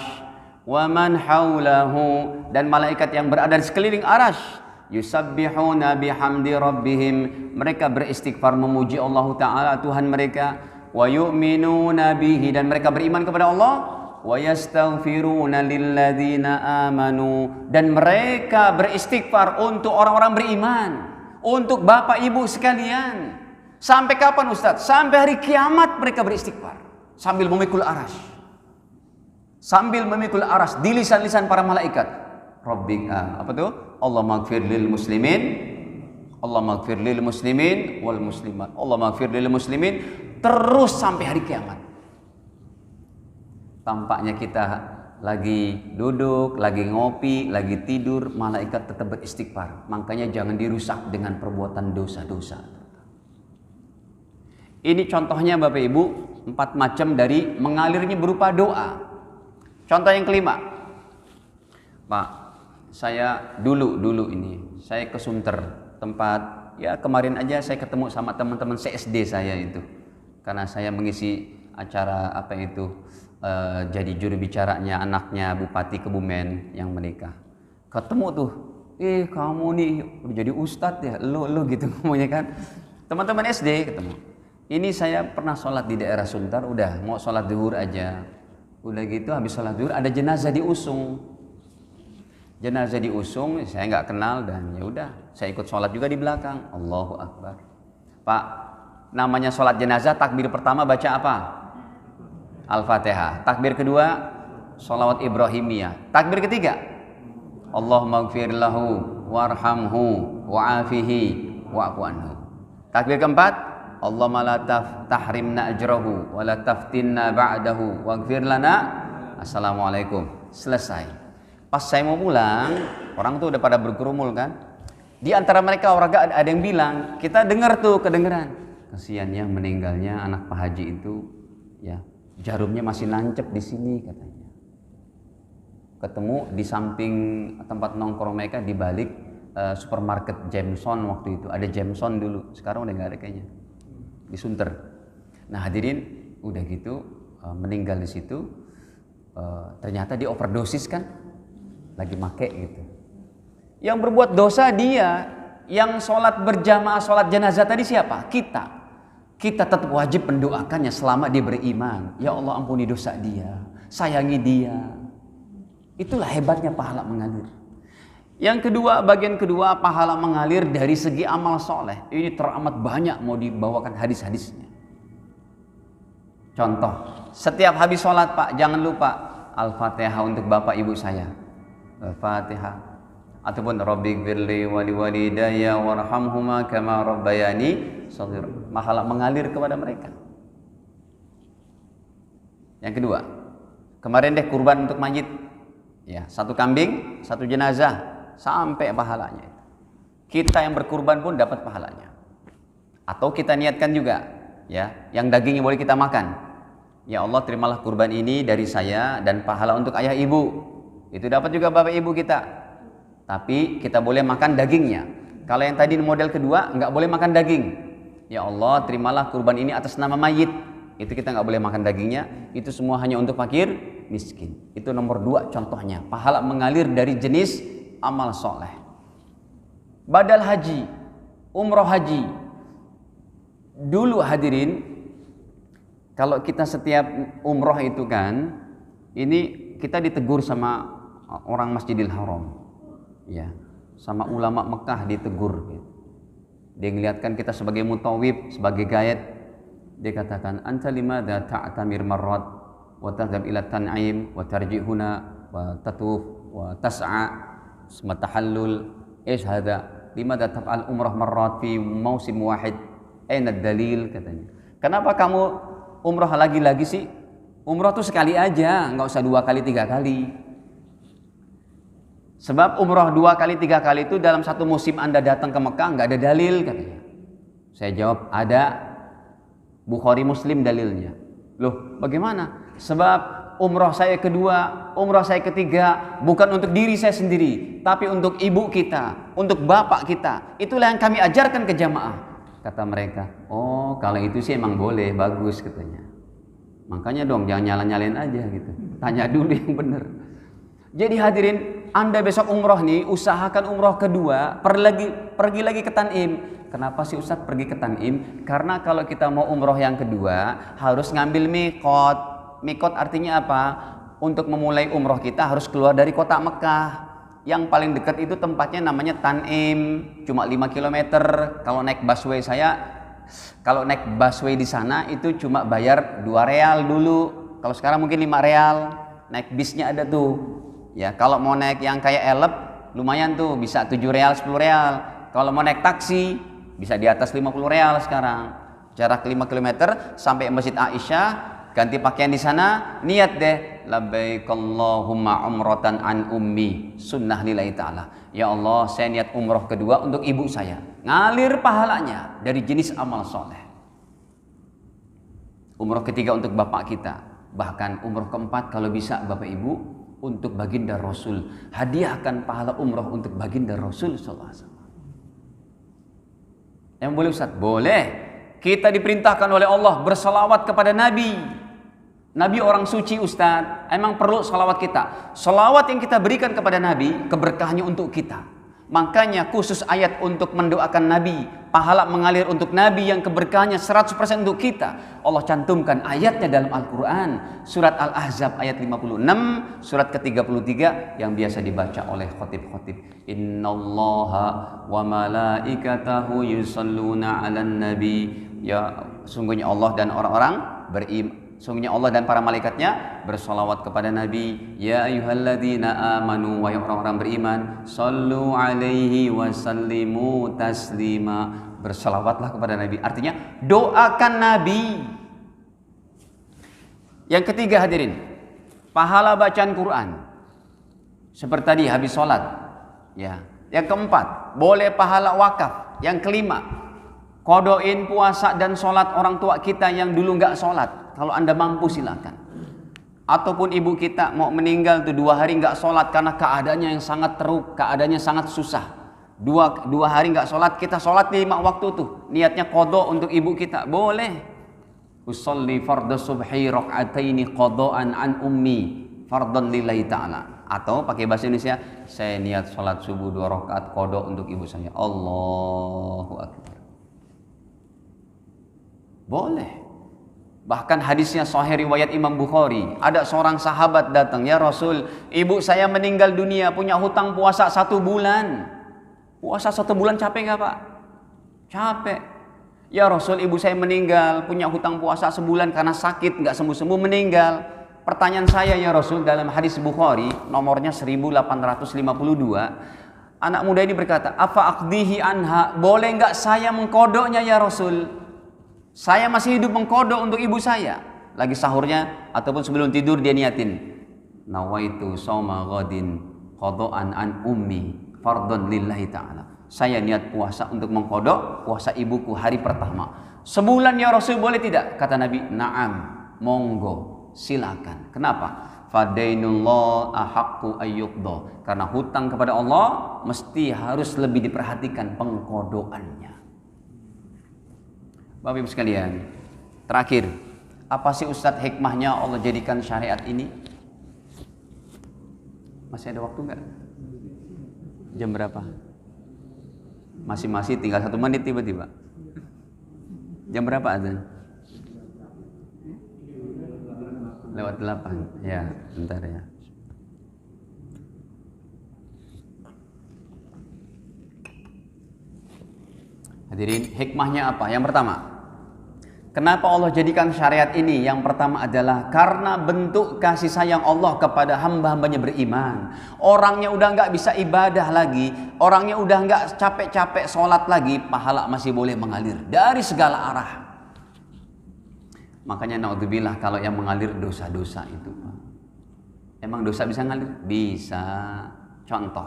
wa man haulahu, dan malaikat yang berada di sekeliling arash, yusabbihuna bihamdi rabbihim, mereka beristighfar memuji Allah Ta'ala Tuhan mereka, wa yu'minuna bihi, dan mereka beriman kepada Allah, wa yastaghfiruna lilladzina amanu, dan mereka beristighfar untuk orang-orang beriman, untuk bapak ibu sekalian. Sampai kapan Ustaz? Sampai hari kiamat mereka beristighfar sambil memikul arash. Sambil memikul arash di lisan-lisan para malaikat. Rabbika, apa tuh? Allah maghfir lil muslimin, Allah maghfir lil muslimin wal muslimat, Allah maghfir lil muslimin, terus sampai hari kiamat. Tampaknya kita lagi duduk, lagi ngopi, lagi tidur, malaikat tetap beristighfar. Makanya jangan dirusak dengan perbuatan dosa-dosa. Ini contohnya Bapak Ibu, 4 macam dari mengalirnya berupa doa. Contoh yang kelima, Pak, saya dulu ini saya ke Sunter, tempat ya kemarin aja saya ketemu sama teman-teman CSD saya itu, karena saya mengisi acara apa itu jadi juru bicaranya anaknya Bupati Kebumen yang menikah. Ketemu tuh, kamu nih udah jadi ustadz ya, lo gitu ngomongnya kan. Teman-teman SD ketemu. Ini saya pernah sholat di daerah Sunter, udah mau sholat zuhur aja. Udah gitu habis sholat zuhur ada jenazah diusung. Jenazah diusung, saya nggak kenal dan ya udah, saya ikut sholat juga di belakang. Allahu Akbar. Pak, namanya sholat jenazah, takbir pertama baca apa? Al-Fatihah. Takbir kedua, sholawat Ibrahimiyah. Takbir ketiga, Allahumma gfir lahu warhamhu wa'afihi wa'fu anhu. Takbir keempat, Allahumma la tahrimna ajrahu wa la taftinna ba'dahu waghfir lana. Assalamualaikum. Selesai. Pas saya mau pulang, orang tuh udah pada berkerumul kan. Di antara mereka warga ada yang bilang, kita dengar tuh kedengeran. Kasiannya meninggalnya anak Pak Haji itu, ya jarumnya masih nancep di sini katanya. Ketemu di samping tempat nongkrong mereka di balik supermarket Jameson waktu itu. Ada Jameson dulu, sekarang udah nggak ada kayaknya. Di Sunter. Nah hadirin, udah gitu meninggal di situ. Ternyata dia overdosis kan. Lagi make gitu. Yang berbuat dosa dia, yang sholat berjamaah sholat jenazah tadi siapa? Kita tetap wajib mendoakannya selama dia beriman. Ya Allah ampuni dosa dia, sayangi dia. Itulah hebatnya pahala mengalir. Yang kedua, bagian kedua pahala mengalir dari segi amal soleh. Ini teramat banyak mau dibawakan hadis-hadisnya. Contoh, setiap habis sholat Pak, jangan lupa Al-Fatihah untuk bapak ibu saya. Al-Fatihah ataupun Rabbighfirli wa liwalidayya warhamhuma kama rabbayani shaghira. Pahala mengalir kepada mereka. Yang kedua, kemarin deh kurban untuk mayit. Ya, satu kambing, satu jenazah sampai pahalanya. Kita yang berkurban pun dapat pahalanya. Atau kita niatkan juga, ya, yang dagingnya boleh kita makan. Ya Allah, terimalah kurban ini dari saya dan pahala untuk ayah ibu. Itu dapat juga bapak ibu kita. Tapi kita boleh makan dagingnya. Kalau yang tadi model kedua nggak boleh makan daging. Ya Allah, terimalah kurban ini atas nama mayit. Itu kita nggak boleh makan dagingnya. Itu semua hanya untuk fakir miskin. Itu nomor 2 contohnya. Pahala mengalir dari jenis amal soleh. Badal haji, umroh haji. Dulu hadirin, kalau kita setiap umroh itu kan, ini kita ditegur sama orang Masjidil Haram, ya, sama ulama Mekah ditegur. Dia ngeliatkan kita sebagai mutawib, sebagai gayet. Dia katakan, anta limadha ta'tamir marrat wa tadhhab ila tan'im wa tarji'huna wa tatuf wa tas'a sematahallul ish hadha limadha taf'al umrah marrat fi mausim wahid aina dalil katanya. Kenapa kamu umrah lagi-lagi sih? Umrah tuh sekali aja, nggak usah 2 kali 3 kali. Sebab umrah 2 kali 3 kali itu dalam satu musim Anda datang ke Mekah nggak ada dalil katanya. Saya jawab, ada. Bukhari Muslim dalilnya. Loh, bagaimana? Sebab umrah saya kedua, umrah saya ketiga bukan untuk diri saya sendiri, tapi untuk ibu kita, untuk bapak kita. Itulah yang kami ajarkan ke jamaah. Kata mereka, oh kalau itu sih emang boleh, bagus katanya. Makanya dong jangan nyala-nyalain aja gitu. Tanya dulu yang benar. Jadi hadirin, Anda besok umroh nih, usahakan umroh kedua, pergi lagi ke Tan'im. Kenapa sih Ustadz pergi ke Tan'im? Karena kalau kita mau umroh yang kedua, harus ngambil mikot. Mikot artinya apa? Untuk memulai umroh kita harus keluar dari kota Mekah. Yang paling dekat itu tempatnya namanya Tan'im, cuma 5 km. Kalau naik busway di sana itu cuma bayar 2 real dulu. Kalau sekarang mungkin 5 real. Naik bisnya ada tuh. Ya, kalau mau naik yang kayak elep lumayan tuh, bisa 7 real, 10 real. Kalau mau naik taksi bisa di atas 50 real sekarang. Jarak 5 km sampai Masjid Aisyah, ganti pakaian di sana, niat deh, labbaik Allahumma umratan an ummi, sunnah lillahi ta'ala. Ya Allah, saya niat umroh kedua untuk ibu saya. Ngalir pahalanya dari jenis amal soleh. Umroh ketiga untuk bapak kita. Bahkan umroh keempat kalau bisa bapak ibu, untuk baginda Rasul. Hadiahkan pahala umroh untuk baginda Rasul sallallahu alaihi wasallam. Yang boleh Ustaz? Boleh. Kita diperintahkan oleh Allah bersalawat kepada Nabi. Nabi orang suci Ustaz. Emang perlu salawat kita. Salawat yang kita berikan kepada Nabi, keberkahannya untuk kita. Makanya khusus ayat untuk mendoakan Nabi, pahala mengalir untuk Nabi yang keberkahannya 100% untuk kita. Allah cantumkan ayatnya dalam Al-Quran. Surat Al-Ahzab ayat 56, surat ke-33 yang biasa dibaca oleh khotib-khotib. Innallaha wa malaikatahu yusalluna 'alan nabi. Ya, sungguhnya Allah dan orang-orang beriman. Sungguhnya Allah dan para malaikatnya bersalawat kepada Nabi. Ya ayyuhalladzina amanu, wahai orang-orang beriman, sallu alaihi wasallimu taslima. Bersalawatlah kepada Nabi. Artinya doakan Nabi. Yang ketiga hadirin, pahala bacaan Quran. Seperti tadi habis sholat. Ya. Yang keempat, boleh pahala wakaf. Yang kelima, kodoin puasa dan sholat orang tua kita yang dulu nggak sholat. Kalau Anda mampu silakan. Ataupun ibu kita mau meninggal tuh 2 hari nggak sholat karena keadaannya yang sangat teruk, keadaannya sangat susah. Dua hari nggak sholat, kita sholat 5 waktu tuh. Niatnya qadha untuk ibu kita, boleh. Usolli fardhu subhi raka'ataini qadha'an an ummi fardhan lillahi ta'ala. Atau pakai bahasa Indonesia, saya niat sholat subuh 2 rakaat qadha untuk ibu saya. Allahu akbar. Boleh. Bahkan hadisnya sahih riwayat Imam Bukhari. Ada seorang sahabat datang, ya Rasul, ibu saya meninggal dunia, punya hutang puasa 1 bulan. Puasa 1 bulan capek nggak Pak? Capek. Ya Rasul, ibu saya meninggal, punya hutang puasa sebulan karena sakit, nggak sembuh-sembuh meninggal. Pertanyaan saya ya Rasul, dalam hadis Bukhari nomornya 1852, anak muda ini berkata, afa aqdihi anha, boleh nggak saya mengkodoknya ya Rasul? Saya masih hidup mengkodok untuk ibu saya. Lagi sahurnya ataupun sebelum tidur dia niatin, nawaitu shauma ghadin qadaan an ummi fardhan lillahi ta'ala. Saya niat puasa untuk mengkodok puasa ibuku hari pertama. Sebulan ya Rasul, boleh tidak? Kata Nabi, na'am, monggo, silakan. Kenapa? Fadainullah ahaqqu ayyuqda. Karena hutang kepada Allah mesti harus lebih diperhatikan pengkodokannya. Bapak Ibu sekalian, terakhir, apa sih Ustadz hikmahnya Allah jadikan syariat ini? Masih ada waktu nggak? Jam berapa? Masih tinggal 1 menit tiba-tiba. Jam berapa azan? Lewat 8. Ya, bentar ya. Hadirin, hikmahnya apa? Yang pertama, kenapa Allah jadikan syariat ini? Yang pertama adalah karena bentuk kasih sayang Allah kepada hamba-hambanya beriman. Orangnya udah nggak bisa ibadah lagi, orangnya udah nggak capek-capek sholat lagi, pahala masih boleh mengalir dari segala arah. Makanya naudzubillah kalau yang mengalir dosa-dosa itu, Pak. Emang dosa bisa ngalir? Bisa. Contoh,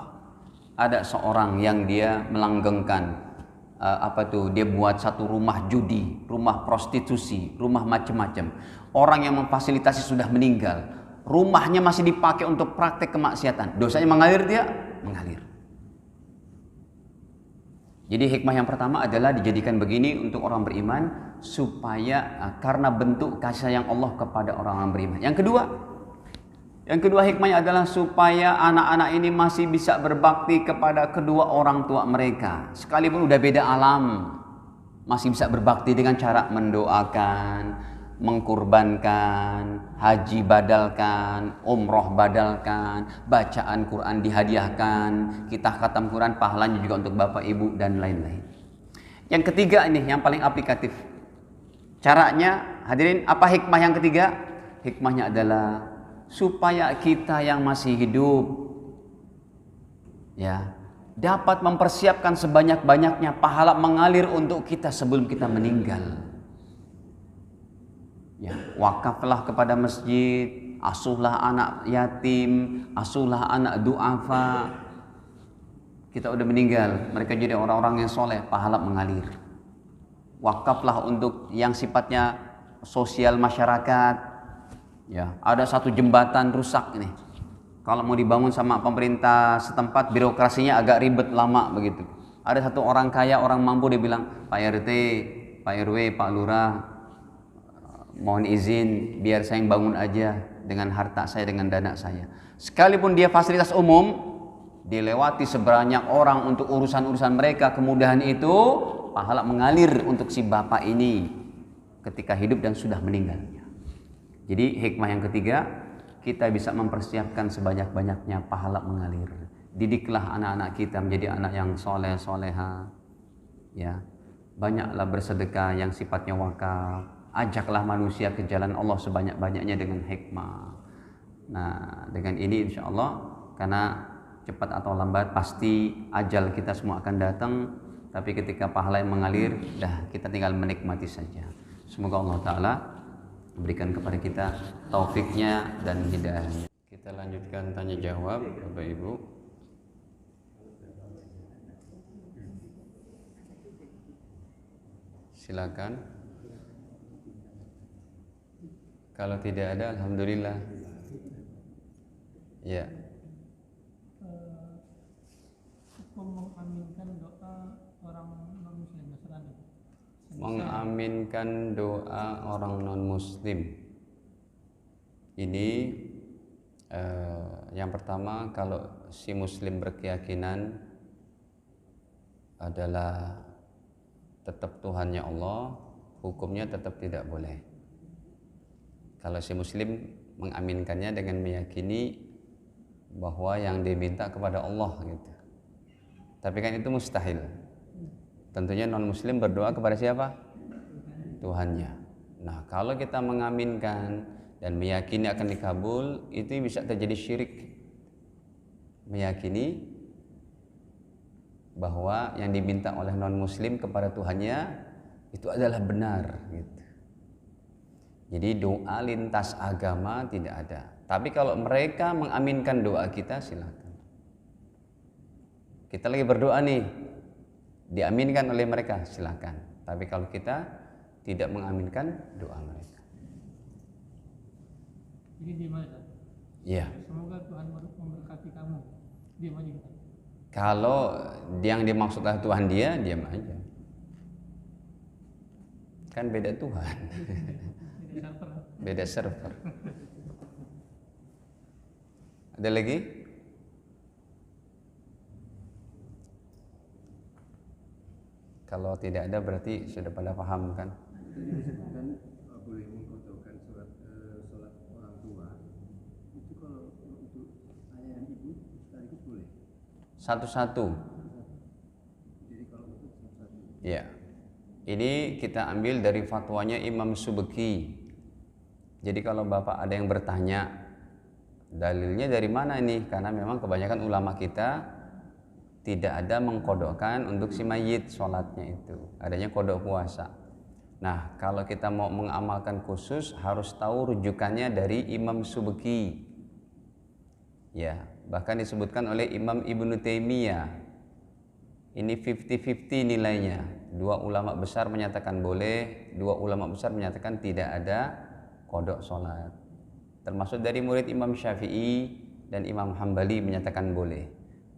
ada seorang yang dia melanggengkan dia buat satu rumah judi, rumah prostitusi, rumah macam-macam. Orang yang memfasilitasi sudah meninggal, rumahnya masih dipakai untuk praktek kemaksiatan. Dosanya mengalir dia? Mengalir. Jadi hikmah yang pertama adalah dijadikan begini untuk orang beriman supaya karena bentuk kasih sayang Allah kepada orang-orang beriman. Yang kedua hikmahnya adalah supaya anak-anak ini masih bisa berbakti kepada kedua orang tua mereka. Sekalipun udah beda alam, masih bisa berbakti dengan cara mendoakan, mengkurbankan, haji badalkan, umroh badalkan, bacaan Quran dihadiahkan, kita khatam Quran pahalanya juga untuk bapak ibu dan lain-lain. Yang ketiga ini yang paling aplikatif. Caranya, hadirin, apa hikmah yang ketiga? Hikmahnya adalah supaya kita yang masih hidup ya dapat mempersiapkan sebanyak-banyaknya pahala mengalir untuk kita sebelum kita meninggal. Ya, wakaflah kepada masjid, asuhlah anak yatim, asuhlah anak du'afa. Kita udah meninggal, mereka jadi orang-orang yang soleh, pahala mengalir. Wakaflah untuk yang sifatnya sosial masyarakat. Ya, ada satu jembatan rusak ini. Kalau mau dibangun sama pemerintah setempat, birokrasinya agak ribet, lama begitu. Ada satu orang kaya, orang mampu, dia bilang, Pak RT, Pak RW, Pak Lurah, mohon izin biar saya yang bangun aja dengan harta saya, dengan dana saya. Sekalipun dia fasilitas umum, dilewati sebanyak orang untuk urusan-urusan mereka, kemudahan itu pahala mengalir untuk si bapak ini ketika hidup dan sudah meninggalnya. Jadi hikmah yang ketiga, kita bisa mempersiapkan sebanyak-banyaknya pahala mengalir. Didiklah anak-anak kita menjadi anak yang soleh soleha, ya. Banyaklah bersedekah yang sifatnya wakaf. Ajaklah manusia ke jalan Allah sebanyak-banyaknya dengan hikmah. Nah, dengan ini insya Allah, karena cepat atau lambat pasti ajal kita semua akan datang. Tapi ketika pahala yang mengalir, dah kita tinggal menikmati saja. Semoga Allah Ta'ala berikan kepada kita taufiknya dan hidayahnya. Kita lanjutkan tanya jawab Bapak Ibu. Silakan. Kalau tidak ada, alhamdulillah. Ya. Mengaminkan doa orang non muslim Nasrani. Mengaminkan doa orang non muslim. Ini yang pertama, kalau si muslim berkeyakinan adalah tetap Tuhannya Allah, hukumnya tetap tidak boleh. Kalau si muslim mengaminkannya dengan meyakini bahwa yang diminta kepada Allah gitu. Tapi kan itu mustahil. Tentunya non muslim berdoa kepada siapa? Tuhannya. Nah, kalau kita mengaminkan dan meyakini akan dikabul, itu bisa terjadi syirik. Meyakini bahwa yang diminta oleh non muslim kepada Tuhannya itu adalah benar gitu. Jadi doa lintas agama tidak ada. Tapi kalau mereka mengaminkan doa kita, silakan. Kita lagi berdoa nih, diaminkan oleh mereka, silakan. Tapi kalau kita tidak mengaminkan doa mereka, jadi diam aja. iya. Semoga Tuhan memberkati kamu. Diam aja kita. Kalau yang dimaksud adalah Tuhan dia, diam aja. Kan beda Tuhan. Beda server. Ada lagi? Kalau tidak ada berarti sudah pada paham kan? Disebutkan boleh mengkodokkan sholat orang tua. Itu kalau untuk ayah dan ibu sekaligus boleh. Satu-satu. Jadi kalau untuk satu-satu. Ya. Ini kita ambil dari fatwanya Imam Subki. Jadi kalau Bapak ada yang bertanya, dalilnya dari mana ini? Karena memang kebanyakan ulama kita tidak ada mengkodokkan untuk si mayit sholatnya itu. Adanya kodok puasa. Nah, kalau kita mau mengamalkan khusus harus tahu rujukannya dari Imam Subki. Ya, bahkan disebutkan oleh Imam Ibnu Taimiyah. Ini 50-50 nilainya. Dua ulama besar menyatakan boleh, dua ulama besar menyatakan tidak ada kodok sholat. Termasuk dari murid Imam Syafi'i dan Imam Hambali menyatakan boleh.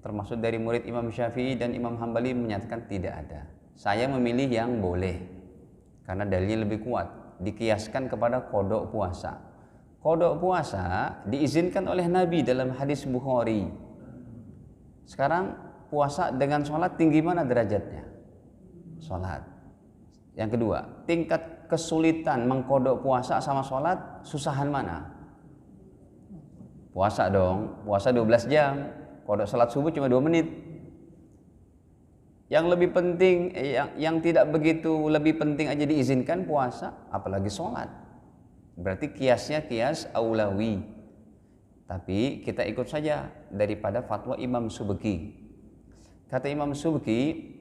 Termasuk dari murid Imam Syafi'i dan Imam Hambali menyatakan tidak ada. Saya memilih yang boleh karena dalilnya lebih kuat. Dikiaskan kepada kodok puasa. Kodok puasa diizinkan oleh Nabi dalam hadis Bukhari. Sekarang puasa dengan sholat tinggi mana derajatnya? Sholat. Yang kedua, tingkat kesulitan mengkodok puasa sama sholat, susahan mana? Puasa dong, puasa 12 jam, kodok sholat subuh cuma 2 menit. Yang lebih penting, yang tidak begitu lebih penting aja diizinkan puasa, apalagi sholat. Berarti kiasnya kias aulawi. Tapi kita ikut saja daripada fatwa Imam Subki. Kata Imam Subki,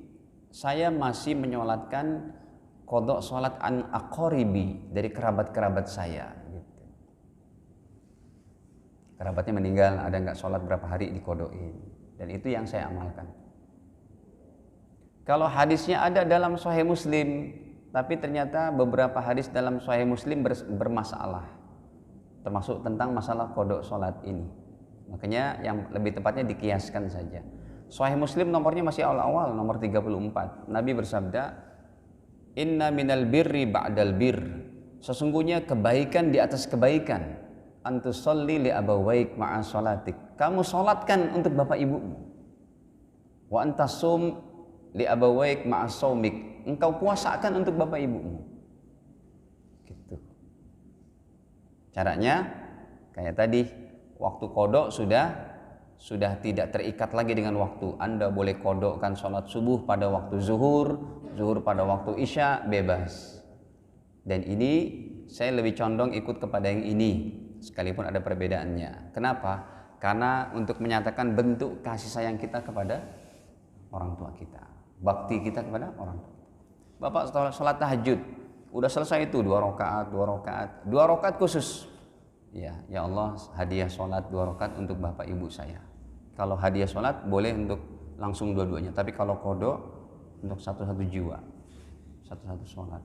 saya masih menyolatkan kodok sholat an aqoribi dari kerabat-kerabat saya. Gitu. Kerabatnya meninggal, ada nggak sholat berapa hari dikodokin. Dan itu yang saya amalkan. Kalau hadisnya ada dalam Sahih Muslim, tapi ternyata beberapa hadis dalam Sahih Muslim bermasalah, termasuk tentang masalah kodok sholat ini. Makanya yang lebih tepatnya dikiaskan saja. Sahih Muslim nomornya masih awal-awal, nomor 34. Nabi bersabda, "Inna minal birri ba'dal bir." Sesungguhnya kebaikan di atas kebaikan. Antusolli li abawaik ma'a sholatik. Kamu sholatkan untuk bapak ibumu. Wa antasum li abawaik ma'a saumik. Engkau puasakan untuk bapak ibumu. Gitu. Caranya kayak tadi, waktu kodok sudah tidak terikat lagi dengan waktu. Anda boleh kodokkan sholat subuh pada waktu zuhur pada waktu isya, bebas. Dan ini saya lebih condong ikut kepada yang ini, sekalipun ada perbedaannya. Kenapa? Karena untuk menyatakan bentuk kasih sayang kita kepada orang tua kita, bakti kita kepada orang tua. Bapak sholat tahajud, udah selesai itu 2 rakaat khusus. Ya Allah, hadiah sholat 2 rakaat untuk bapak ibu saya. Kalau hadiah sholat boleh untuk langsung dua-duanya, tapi kalau kodok untuk satu-satu jiwa, satu-satu sholat.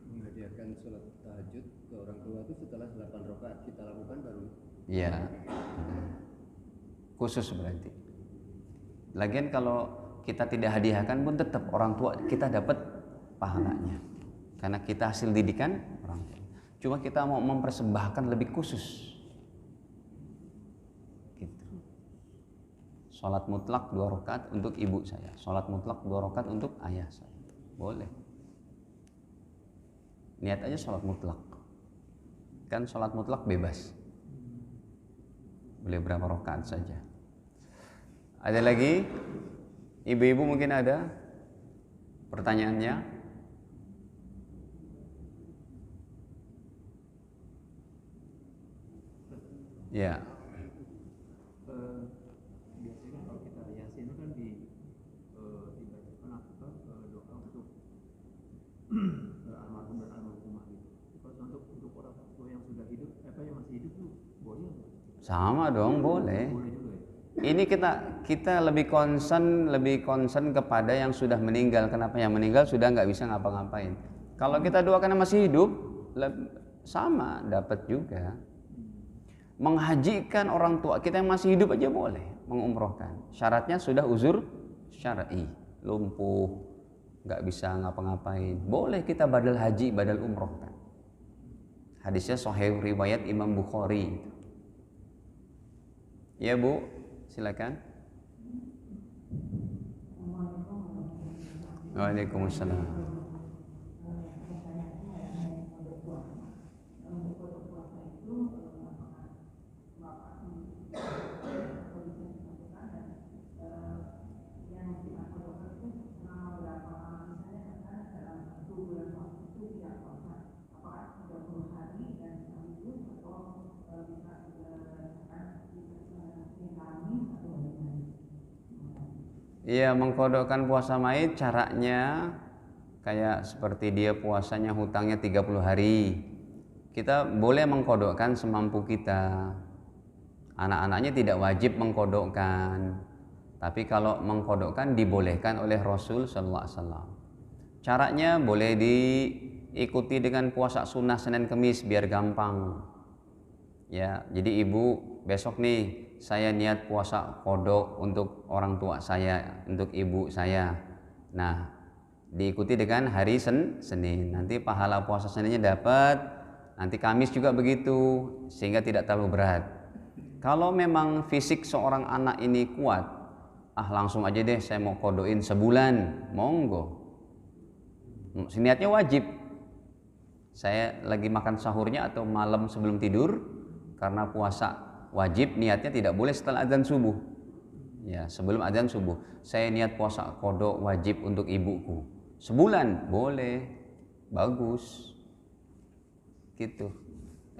Menghadiahkan sholat tahajud ke orang tua itu setelah 8 rakaat kita lakukan baru. Iya, khusus berarti. Lagian kalau kita tidak hadiahkan pun tetap orang tua kita dapat pahalanya, karena kita hasil didikan orang tua. Cuma kita mau mempersembahkan lebih khusus. Gitu. Sholat mutlak 2 rakaat untuk ibu saya, sholat mutlak 2 rakaat untuk ayah saya, boleh. Niat aja sholat mutlak. Kan sholat mutlak bebas, boleh berapa rakaat saja. Ada lagi? Ibu-ibu mungkin ada pertanyaannya? Ya. Biasanya kalau kita yasin kan dibacakan doa untuk almarhum dan almarhumah gitu. Kalau untuk orang tua yang sudah hidup, yang masih hidup tuh boleh nggak? Sama dong, boleh. Boleh juga ya? Ini kita lebih concern kepada yang sudah meninggal. Kenapa? Yang meninggal sudah nggak bisa ngapa-ngapain. Kalau kita doakan yang masih hidup, sama dapat juga. Menghajikan orang tua kita yang masih hidup aja boleh, mengumrohkan. Syaratnya sudah uzur syar'i, lumpuh, nggak bisa ngapa-ngapain, boleh kita badal haji, badal umrohkan. Hadisnya sahih riwayat Imam Bukhari. Ya Bu, silakan. Waalaikumsalam. Iya, mengkodokkan puasa mayit caranya kayak seperti dia puasanya hutangnya 30 hari. Kita boleh mengkodokkan semampu kita. Anak-anaknya tidak wajib mengkodokkan. Tapi kalau mengkodokkan dibolehkan oleh Rasul sallallahu alaihi wasallam. Caranya boleh diikuti dengan puasa sunnah Senin Kemis biar gampang. Ya, jadi ibu besok nih saya niat puasa kodok untuk orang tua saya, untuk ibu saya. Nah, diikuti dengan hari Senin. Nanti pahala puasa Seninnya dapat. Nanti Kamis juga begitu, sehingga tidak terlalu berat. Kalau memang fisik seorang anak ini kuat, langsung aja deh saya mau kodoin sebulan, monggo. Niatnya wajib. Saya lagi makan sahurnya atau malam sebelum tidur, karena puasa wajib, niatnya tidak boleh setelah azan subuh. Ya, sebelum azan subuh saya niat puasa kodok wajib untuk ibuku. Sebulan boleh, bagus. Gitu.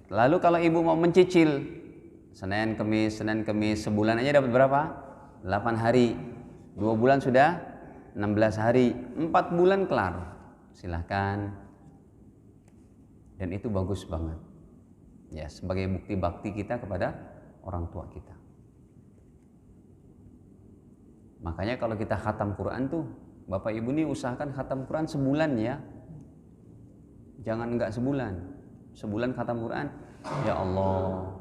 Lalu kalau ibu mau mencicil Senin Kemis, sebulan aja dapat berapa? 8 hari. 2 bulan sudah 16 hari. 4 bulan kelar. Silahkan. Dan itu bagus banget. Ya, sebagai bukti bakti kita kepada orang tua kita. Makanya kalau kita khatam Quran tuh, Bapak Ibu nih usahakan khatam Quran sebulan ya. Jangan enggak sebulan. Sebulan khatam Quran. Ya Allah,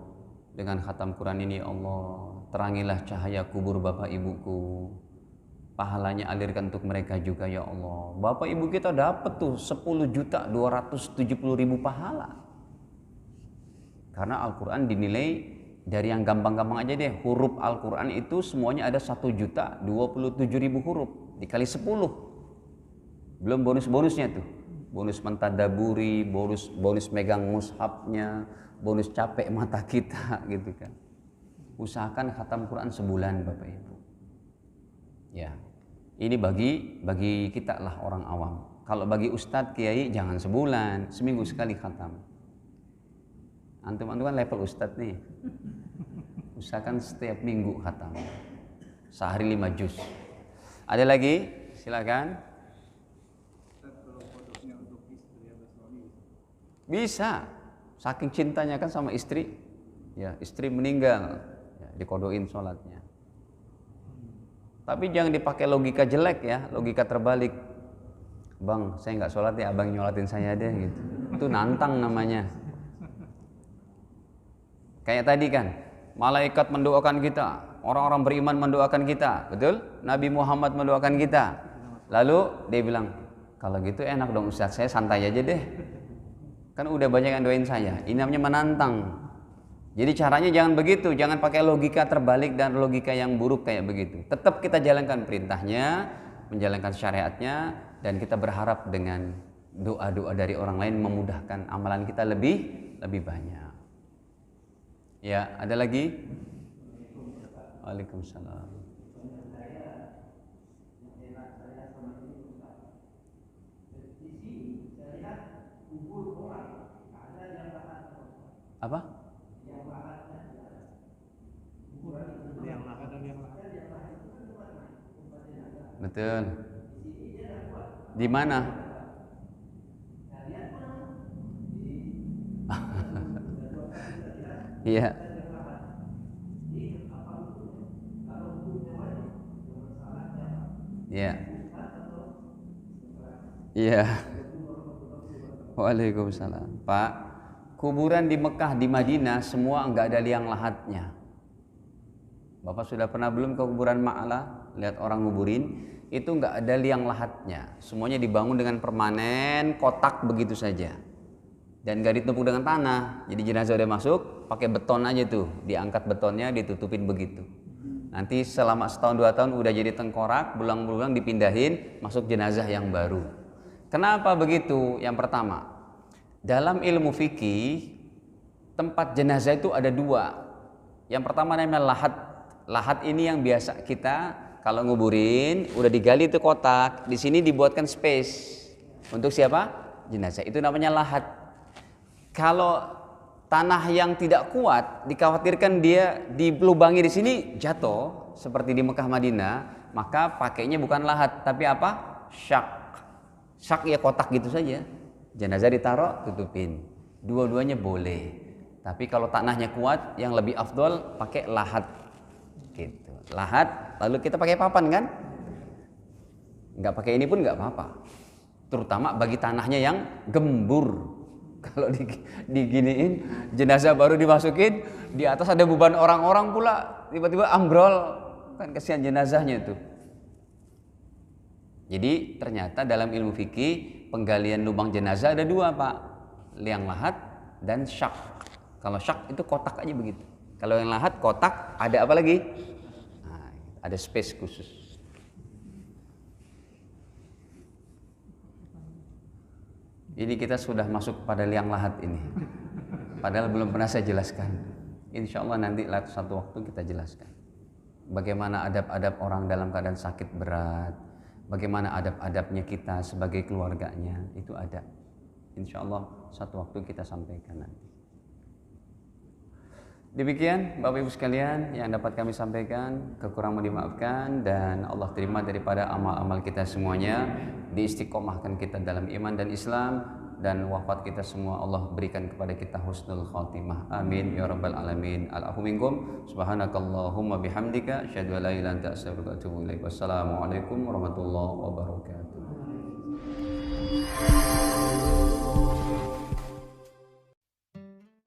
dengan khatam Quran ini ya Allah, terangilah cahaya kubur bapak ibuku. Pahalanya alirkan untuk mereka juga ya Allah. Bapak ibu kita dapat tuh 10.270.000 pahala. Karena Al-Quran dinilai dari yang gampang-gampang aja deh. Huruf Al-Quran itu semuanya ada 1.027.000 huruf. Dikali 10. Belum bonus-bonusnya tuh. Bonus mentadaburi, bonus megang mushafnya, bonus capek mata kita gitu kan. Usahakan khatam Quran sebulan Bapak Ibu. Ya, ini bagi kita lah orang awam. Kalau bagi ustadz kiai jangan sebulan, seminggu sekali khatam. Antum kan level ustadz nih. Usahakan setiap minggu khatam. Sehari 5 juz. Ada lagi? Silakan. Kalau kodoknya untuk istri atau suami Bisa. Saking cintanya kan sama istri. Ya, istri meninggal, ya, dikodoin sholatnya. Tapi jangan dipakai logika jelek ya, logika terbalik. Bang, saya nggak sholat ya, abang nyolatin saya deh gitu. Itu nantang namanya. Kayak tadi kan, malaikat mendoakan kita, orang-orang beriman mendoakan kita, betul? Nabi Muhammad mendoakan kita. Lalu dia bilang, kalau gitu enak dong Ustaz, saya santai aja deh. Kan udah banyak yang doain saya. Ini namanya menantang. Jadi caranya jangan begitu, jangan pakai logika terbalik dan logika yang buruk kayak begitu. Tetap kita jalankan perintahnya, menjalankan syariatnya, dan kita berharap dengan doa-doa dari orang lain memudahkan amalan kita lebih banyak. Ya, ada lagi? Waalaikumsalam. Apa? Betul. Di mana? Iya. Iya. Iya. Waalaikumsalam. Pak, kuburan di Mekah, di Madinah semua enggak ada liang lahatnya. Bapak sudah pernah belum ke kuburan Ma'la? Lihat orang nguburin, itu enggak ada liang lahatnya. Semuanya dibangun dengan permanen, kotak begitu saja. Dan enggak ditumpuk dengan tanah. Jadi jenazah udah masuk, pakai beton aja tuh. Diangkat betonnya, ditutupin begitu. Nanti selama setahun 2 tahun udah jadi tengkorak, berulang-ulang dipindahin, masuk jenazah yang baru. Kenapa begitu? Yang pertama, dalam ilmu fikih, tempat jenazah itu ada 2. Yang pertama namanya lahat. Lahat ini yang biasa kita kalau nguburin udah digali itu kotak, di sini dibuatkan space untuk siapa? Jenazah. Itu namanya lahat. Kalau tanah yang tidak kuat dikhawatirkan dia dilubangi di sini jatuh seperti di Mekah Madinah, maka pakainya bukan lahat tapi apa? Syak. Syak ya kotak gitu saja. Jenazah ditaruh, tutupin. Dua-duanya boleh. Tapi kalau tanahnya kuat, yang lebih afdol pakai lahat. Gitu. Lahat, lalu kita pakai papan kan? Nggak pakai ini pun nggak apa-apa. Terutama bagi tanahnya yang gembur. Kalau diginiin, jenazah baru dimasukin, di atas ada beban orang-orang pula, tiba-tiba ambrol, kan kasihan jenazahnya itu. Jadi ternyata dalam ilmu fikih penggalian lubang jenazah ada 2 Pak, liang lahat dan syak. Kalau syak itu kotak aja begitu. Kalau yang lahat kotak ada apa lagi? Nah, ada space khusus. Ini kita sudah masuk pada liang lahat ini. Padahal belum pernah saya jelaskan. Insya Allah nanti satu waktu kita jelaskan. Bagaimana adab-adab orang dalam keadaan sakit berat. Bagaimana adab-adabnya kita sebagai keluarganya. Itu ada. Insya Allah satu waktu kita sampaikan nanti. Demikian Bapak Ibu sekalian yang dapat kami sampaikan, kekurangan dimaafkan dan Allah terima daripada amal-amal kita semuanya, diistiqomahkan kita dalam iman dan Islam, dan wafat kita semua Allah berikan kepada kita husnul khatimah. Amin ya rabbal alamin. Al-afu minkum. Subhanakallahumma bihamdika asyhadu an la ilaha illa anta astaghfiruka wa atubu ilaik. Wassalamualaikum warahmatullahi wabarakatuh.